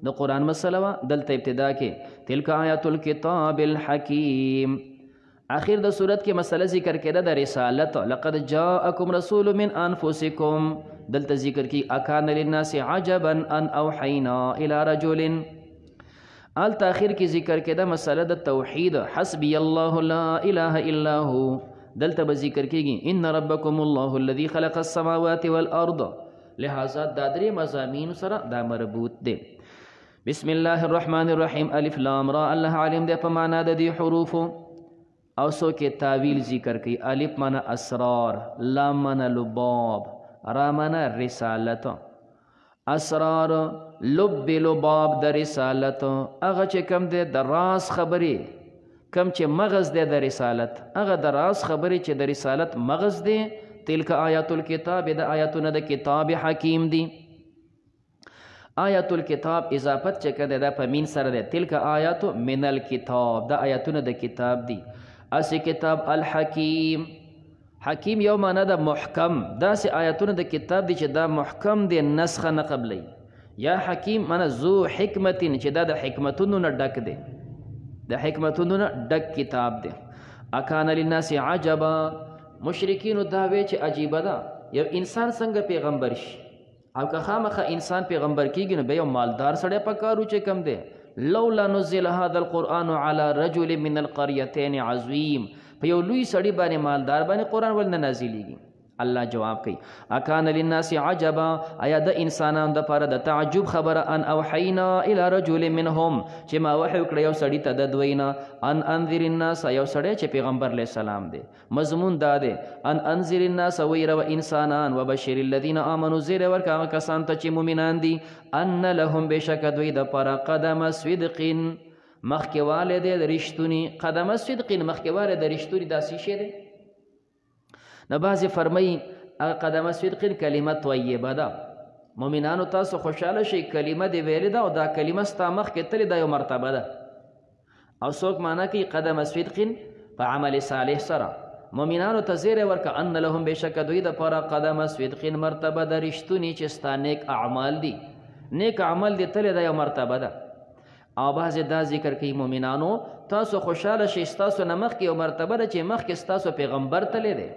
د قرآن مسله وا دلته ابتدا کې تلک آیات الکتاب الحکیم آخر د صورت کې مسله ذکر کېده د رسالت لقد جاءکم رسول من انفسکم دلته ذکر کی اکان للناس عجبا ان اوحینا الى رجل آل تاخیر کې ذکر کېده مسله د توحید حسبی الله لا اله الا هو دلته به ذکر کېږي ان ربکم الله الذي خلق السماوات والارض لہذا دا درې مضامین سره دا مربوط دی بسم الله الرحمن الرحیم الف لام را الله عالم دی په معنا د دې حروف او سو کې تعویل ذکر کوي الف معنا اسرار لام معنا لباب را معنا رسالت اسرار لب لباب د رسالت هغه چې کم دی د راز خبرې کم چې مغز دی د رسالت هغه د راز خبرې چې د رسالت مغز دی تلک آیات الکتاب د آیاتونه د کتاب حکیم دی آیات الکتاب اضافت چې کده دا په مین سره ده تلک آیات من الکتاب دا آیاتونه د کتاب دي اسی کتاب الحکیم حکیم یو معنا د محکم داسې آیاتونه د کتاب دي چې دا محکم دی نسخه نه قبلی یا حکیم معنا ذو حکمت چې دا د حکمتونو نه ډک دی د حکمتونو نه ډک کتاب دی اکان للناس عجبا مشرکین دا وی چې عجیبه ده یو انسان څنګه پیغمبر شي او که خامخه انسان پیغمبر کیږي نو به یو مالدار سړی پکارو چې کم دی لولا نزل هذا القرآن على رجل من القريتين عظيم په یو لوی سړی باندې مالدار باندې قرآن ول نه نازلېږي الله جواب کوي اکان للناس عجبا آیا د انسانانو د پاره د تعجب خبره ان اوحینا الى رجل منهم چې ما وحی وکړ یو سړی ته د دوینا ان انذر الناس یو سړی چې پیغمبر علیہ السلام دی مضمون دا دی ان انذر الناس وير انسانان وبشر الذين امنوا زیر ورکا کسان ته چې مؤمنان دي ان لهم بشک دوی د پاره قدم صدق مخکواله د رښتونی قدم صدق مخکواله د رښتونی داسې شی دی نه بعضې فرمایي هغه قدم صدق کلمه طیبه ده مؤمنانو تاسو خوشحاله شئ کلمه دې ویلې ده او دا کلمه ستا مخکې تلې ده یو مرتبه ده او څوک معنا کوي قدم صدق په عمل صالح سره مؤمنانو ته زیری ورکه ان لهم بشک دوی دپاره قدم صدق مرتبه ده رښتونی چې ستا نیک اعمال دي نیک عمل دې تلې ده یو مرتبه ده او بعضې دا ذکر کوي مؤمنانو تاسو خوشحاله شئ ستاسو نه مخکې یو مرتبه ده چې مخکې ستاسو پیغمبر تللی دی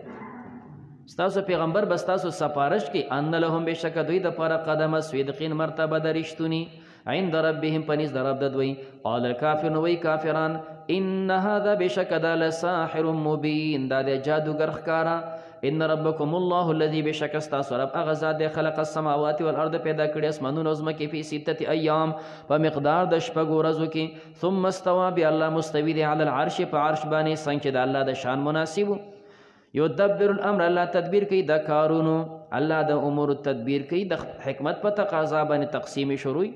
ستاسو پیغمبر بس تاسو سپارش کی ان لهم بشک دوی د پاره قدم صدقین مرتبه د رښتونی عند ربهم پنځ د رب د دوی قال الکافرون وی کافران ان هذا بشک د لساحر مبین دا د جادوګر ښکارا ان ربکم الله الذي بشک استاسو رب هغه ذات د خلق السماوات والارض پیدا کړي اسمانونو زمکه په 6 ایام په مقدار د شپږو ورځو کې ثم استوى بالله مستوی دی علی العرش په عرش باندې څنګه د الله د شان مناسب یدبر الامر الله تدبیر کوي د کارونو الله د امور تدبیر کوي د حکمت په تقاضا باندې تقسیم شروع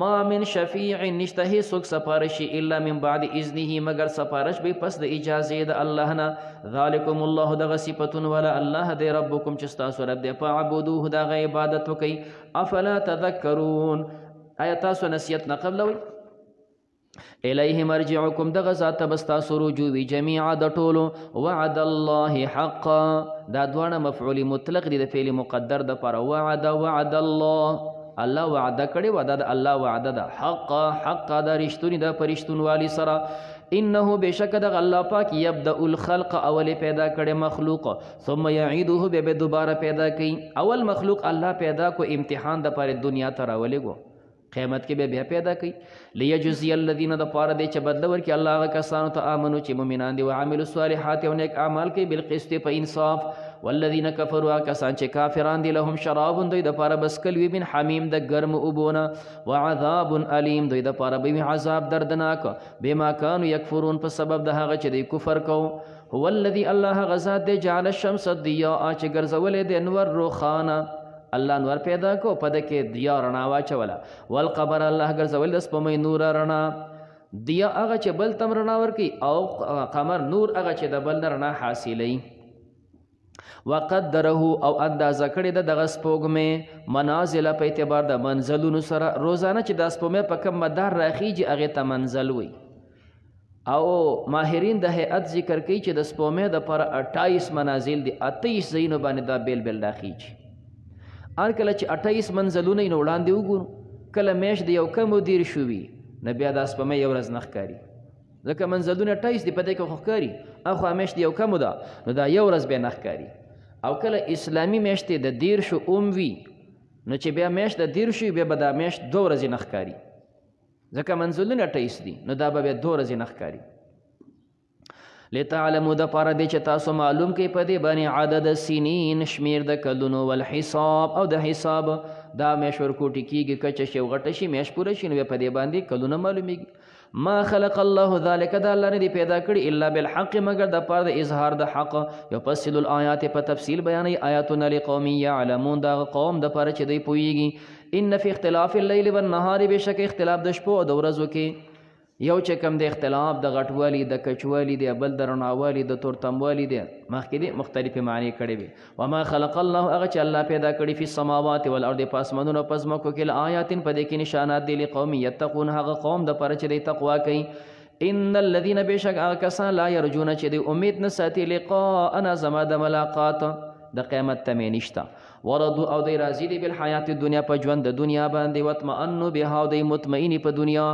ما من شفیع نشته هیڅوک سفارشی الا من بعد اذنه مگر سفارش به پس د اجازه د الله نه ذالکم الله د صفاتون ولا الله د ربکم چې تاسو رب د فعبدوه د عبادت کوي افلا تذکرون آیا تاسو نصیحت نه قبلوي الیه مرجعکم دغه ذات بستاسو رجوع وی جميعا د ټولو وعد الله حقا دا دوانه مفعول مطلق دی د فعل مقدر د پر وعد الله الله وعده کړي وعده د الله وعده ده حق دا رښتونی د پرشتون والی سره انه بشک د الله پاک یبدا الخلق اول پیدا کړي مخلوق ثم يعيده به دوباره پیدا کوي اول مخلوق الله پیدا کو امتحان د پر دنیا ته راولېګو قیامت کې به بیا پیدا کوي لیجزی الذین د پاره دی چې بدل ورکړي الله هغه کسانو ته آمنو چې مؤمنان دي او عاملوا الصالحات او نیک اعمال کوي بالقسط په انصاف والذین کفروا کسان چې کافران دي لهم شراب دوی د پاره بس کلوي من حمیم د ګرم اوبونه وعذاب الیم دوی د پاره به عذاب دردناک بما كانوا یکفرون په سبب د هغه چې دوی کفر کو هو الذی الله غزاد دی جعل الشمس ضیاء چې ګرځولې د انور روخانه الله نور پیدا کو پد کې دیا رڼا واچولا والقمر الله ګرځول د سپمې نور رڼا دیا هغه چې بل تم رڼا ورکی او قمر نور هغه چې د بل رڼا حاصلې وقدره او اندازه کړی د دغه سپوږمۍ منازل په اعتبار د منزلونو سره روزانه چې د سپوږمۍ په کم مدار راخیږي هغه ته منزل وي او ماهرین د هيئت ذکر کوي چې د سپوږمۍ د پر 28 منازل دي 28 زینو باندې دا بیل بیل راخیږي ار کله چې 28 منزلونه یې وړاندې وګورو کله میش د یو کم دیر شوي نه بیا د سپمې یو ورځ نه ښکاري ځکه منزلونه 28 دي په دې کې خو ښکاري اخوا میش د یو کم ده نو دا یو ورځ بیا نه ښکاري او کله اسلامي میاشتې د دیر شو وي نو چې بیا میاشت د دیر شي بیا به دا میاشت 2 ورځې نه ښکاري ځکه منزلونه 28 دي نو دا به بیا 2 ورځې نه ښکاري لتعلموا د پاره دی چې تاسو معلوم کړئ په دې باندې عدد السنین شمیر د کلونو والحساب او د حساب دا میش ورکوټي کېږي که چې غټه شي میش پوره شي نو په دې باندې کلونه معلومیږي ما خلق الله ذلك دا الله نه دی پیدا کړي الا بالحق مگر د پاره د اظهار د حق یفصل الآیات په تفصیل بیانوي آیاتنا لقوم یعلمون دا قوم د پاره چې دوی پوهیږي ان فی اختلاف الليل والنهار بشک اختلاف د شپو او د ورځو کې یو چې کوم د اختلاف د غټوالي د کچوالي دی بل د رڼاوالي د تورتموالي دی مخکې دي مختلفې معنی کړي وي وما خلق الله هغه چې الله پیدا کړي فی السماوات والارض په اسمانونو په ځمکو کې آیات په دې کې نشانات دي لقوم یتقون هغه قوم د پاره چې د تقوا کوي ان الذين بشک هغه کسان لا يرجون چې د امید نه ساتي لقاءنا زما د ملاقات د قیامت تمه نشته ورضوا او دی راضي دي بالحیات الدنیا په ژوند د دنیا باندې واطمئنوا بها او دی مطمئنی په دنیا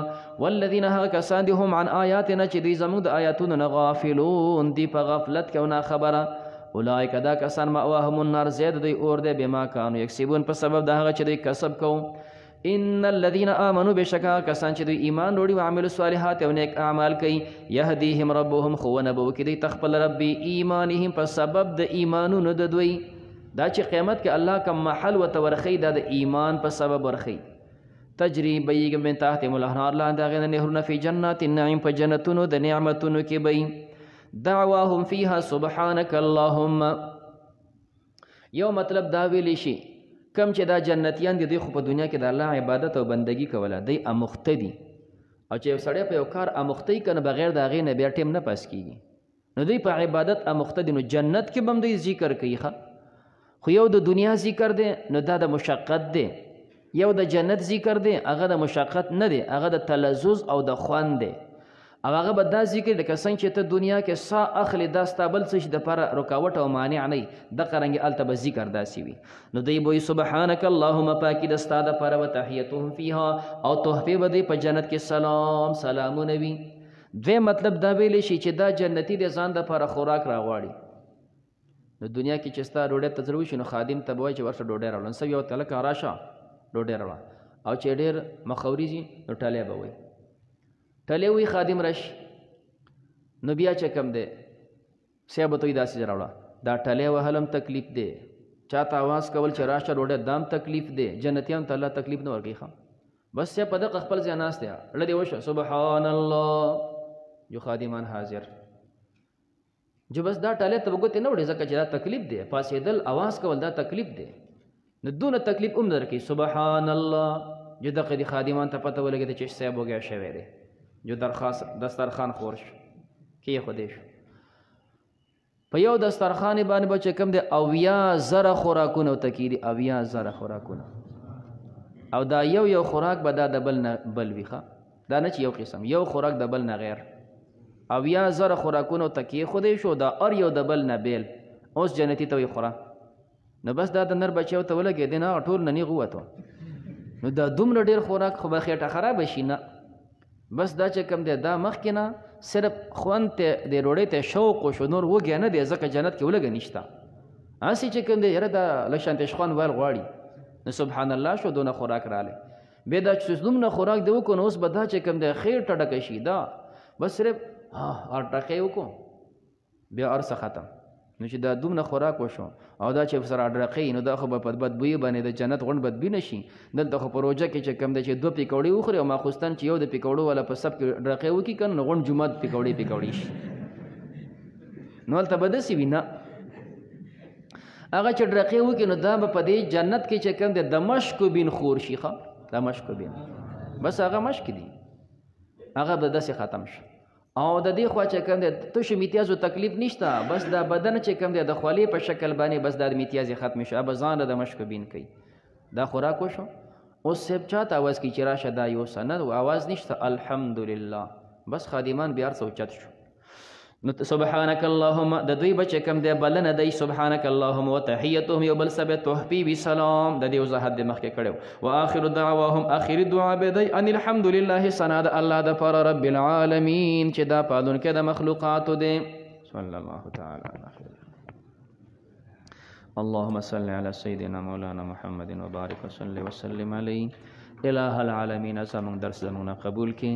والذین هغه کسان دي هم عن آیاتنا چې دوی زموږ د آیاتونو نه غافلون دي په غفلت کې او نه خبره اولئک دا کسان مأواهم النار زید دوی اور دی بما کانوا یکسبون په سبب د هغه چې دوی کسب کوو ان الذين امنوا بشکا کسان چې دوی ایمان وروړي او عمل صالحات او نیک اعمال کوي يهديهم ربهم خونه به وکړي تخپل رب ایمانهم په سبب د ایمانونو د دوی دا چې قیامت کې الله کوم محل وتورخی دا د ایمان په سبب ورخی تجری بیګ من تحتهم الانهار لاندې هغه نهرونه فی جنات النعیم په جنتونو د نعمتونو کې بی دعواهم فیها سبحانك اللهم یو مطلب دا ویلی شي کم چې دا جنتیان دي خو په دنیا کې د الله عبادت او بندگی کوله دی امخته دي او چې سړی په یو کار امخته کنه بغیر د هغې نه بیا ټیم نه پاس کیږي نو دوی په عبادت امخته دي نو جنت کې به هم دوی ذکر کوي خو یو د دنیا ذکر دی نو دا د مشقت دی یو د جنت ذکر دی هغه د مشقت نه دی هغه د تلذذ او د خوند دی او هغه به دا ذکر لکه څنګه چې ته دنیا کې سا اخلي دا ستا بل څه چې دپاره رکاوټ او مانع نه وي دغه رنګې هلته به ذکر داسې وي نو دوی به وایي سبحانک اللهم پاکي د ستا دپاره و تحیتهم فیها او تحفې به دوی په جنت کې سلام سلامونه وي دویم مطلب دا ویلی شي چې دا جنتي د ځان دپاره خوراک راغواړي نو دنیا کې چې ستا ډوډۍ ته ضرور شي نو خادم ته به وایي چې ورشه ډوډۍ راوړه نو یو تلکه راشه ډوډۍ راوړه او چې ډېر مخوري ځي نو ټلی به وایي ټلی وي خادم راشي نو بیا چې کوم دی صاحب ته وایي داسې راوړه دا ټلی وهل هم تکلیف دی چاته آواز کول چې راشه ډوډۍ دام تکلیف دی جنتیانو ته الله تکلیف نه ورکوي ښه بس صاحب په دغه خپل ځای ناست دی اړه دې وشه سبحان الله جو خادمان حاضر جو بس دا ټاله ته وګورئ نه وړي ځکه چې دا تکلیف دی پاسېدل आवाज کول دا تکلیف دی نو دونه تکلیف هم درکې سبحان الله جو دغه د خادمان ته پته ولګېده چې صاحب وګیا شوی دی جو درخواست دسترخوان خور شو کېښودی شو په یو دسترخوان باندې به چې کوم دی 80,000 خوراکونه ورته کېدي 80,000 خوراکونه او دا یو خوراک به دا د بل نه بل وي دا نه چې یو قسم یو خوراک د بل نه غیر 80,000 خوراکونو ته کېښودی شو دا هر یو د بل نه بیل اوس جنتي ته وایي خوره نو بس دا د نر بچیو ته ولګېدی نه هغه ټول نه نیغ ووتو نو دا دومره ډېر خوراک خو به خېټه خرابه شي نه بس دا چې کوم دی دا مخکې نه صرف خوند ته د ډوډۍ ته شوق وشو نور وږی نه دی ځکه جنت کې ولګه نشته هسې چې کوم دی یاره دا لږ شانتې شخوان ویل غواړي نو سبحان الله شو دونه خوراک رالی بیا دا چې دومره خوراک دی وکړو نو اوس به دا چې کوم دی خېټه ډکه شي دا بس صرف ټکې وکړو بیا هر څه ختم نو چې دا دومره خوراک وشو او دا چې سره ډرقې نو دا خو به په بدبویي باندې د جنت غونډ بدبوي نه شي دلته خو په روژه کې چې کوم دی چې 2 پیکوړې وخوري او ماخوستن چې یو د پیکوړو والا په سب کې ډرقې وکړي که نو غونډ جومات پیکوړې شي نو هلته به داسې وي نه هغه چې ډرقې وکړي نو دا به په دې جنت کې چې کوم دی د مشکو بین خور شي ښه د مشکو بین بس هغه مشک دي هغه به داسې ختم شي او د دې خوا چې کوم دی تشو میتیازو تکلیف نشته بس دا بدن چې کوم دی د خولې په شکل باندې بس دا د میتیازې ختم شي به ځان د مشکو بین کوي دا خوراک وشو اوس صاحب چاته آواز کوي چې راشه دا یو سند او آواز نشته الحمدلله بس خادمان بیا هر څه اوچت شو نو سبحانك اللهم د دوی بچ کم دی بلنه دی سبحانك اللهم وتحيتهم یو بل سبه تحفی بی سلام د دې وضاحت د مخکې کړو واخر دعواهم اخر دعا به دی ان الحمد لله سنا د الله د پر رب العالمین چې دا پالون کې د مخلوقات دی صلی الله تعالی علیه اللهم صل على سيدنا مولانا محمد وبارك وسلم عليه الہ العالمین زمون درس زمون قبول کی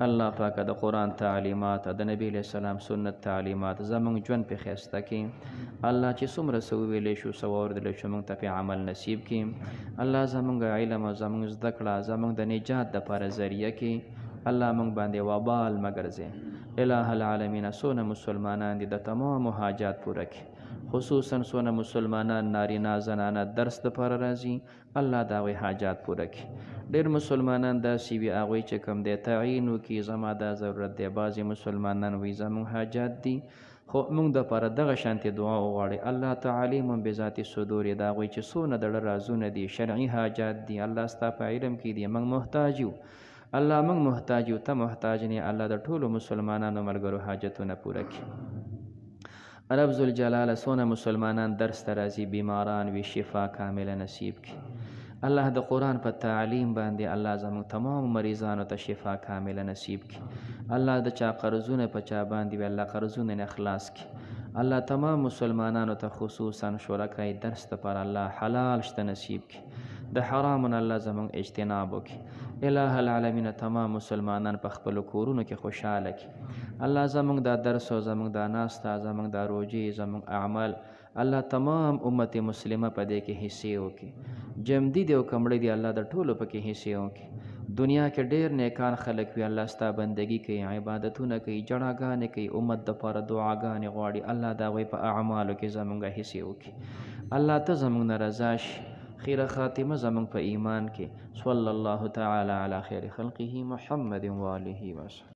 الله پاک د قرآن تعلیمات د نبی علیہ السلام سنت تعلیمات زمون ژوند په خسته کی الله چې څومره سو ویلې شو سوار دل شو مونږ ته په عمل نصیب کی الله زمونږ علم او زمونږ زده کړه زمونږ د نجات د پر ذریعہ کی الله مونږ باندې وبال مګرځي الہ العالمین سونه مسلمانان دي د تمام حاجات پوره کی خصوصا سونه مسلمانان نارینه زنانه درس د پر راځي الله دا وی حاجات پوره کی ډېر مسلمانان دا سی وی هغوی چې کوم دی تعین وکړي زما دا ضرورت دی بعضې مسلمانان وی زموږ حاجات دي خو موږ دپاره دغه شانتې دعا وغواړئ الله تعالی مون بذات صدور د هغوی چې څونه د زړه رازونه دي شرعي حاجات دي الله ستا په علم کې دي موږ محتاج یو الله موږ محتاج یو ته محتاج نه الله د ټولو مسلمانانو ملګرو حاجتونه پوره کړي رب ذوالجلاله څونه مسلمانان درس ته راځي بیماران وي شفا کامله نصیب کړي الله د قرآن په تعلیم باندې الله زموږ تمام مریضانو ته شفا کامله نصیب کړي الله د چا قرضونه په چا باندې وي الله قرضونه نه خلاص کړي الله تمام مسلمانانو ته خصوصا شرکای درس ته پر الله حلال شته نصیب کړي د حرامونو الله زموږ اجتناب وکړي الہ العالمین تمام مسلمانان په خپلو کورونو کې خوشحاله کړي الله زموږ دا درس او زموږ دا ناسته زموږ دا روجې زموږ اعمال الله تمام امت مسلمه په دې کې حصې وکړي جمدي دی او کمړی دی الله د ټولو پکې حصې وکړي دنیا کې ډېر نیکان خلک وي الله ستا بندګي کوي عبادتونه کوي جړاګانې کوي امت دپاره دعاګانې غواړي الله د هغوی په اعمالو کې زموږ حصې وکړي الله ته زموږ نه رضا شي خیره خاتمه زموږ په ایمان کې صلی الله تعالی علی خیر خلقه محمد و آله وصحبه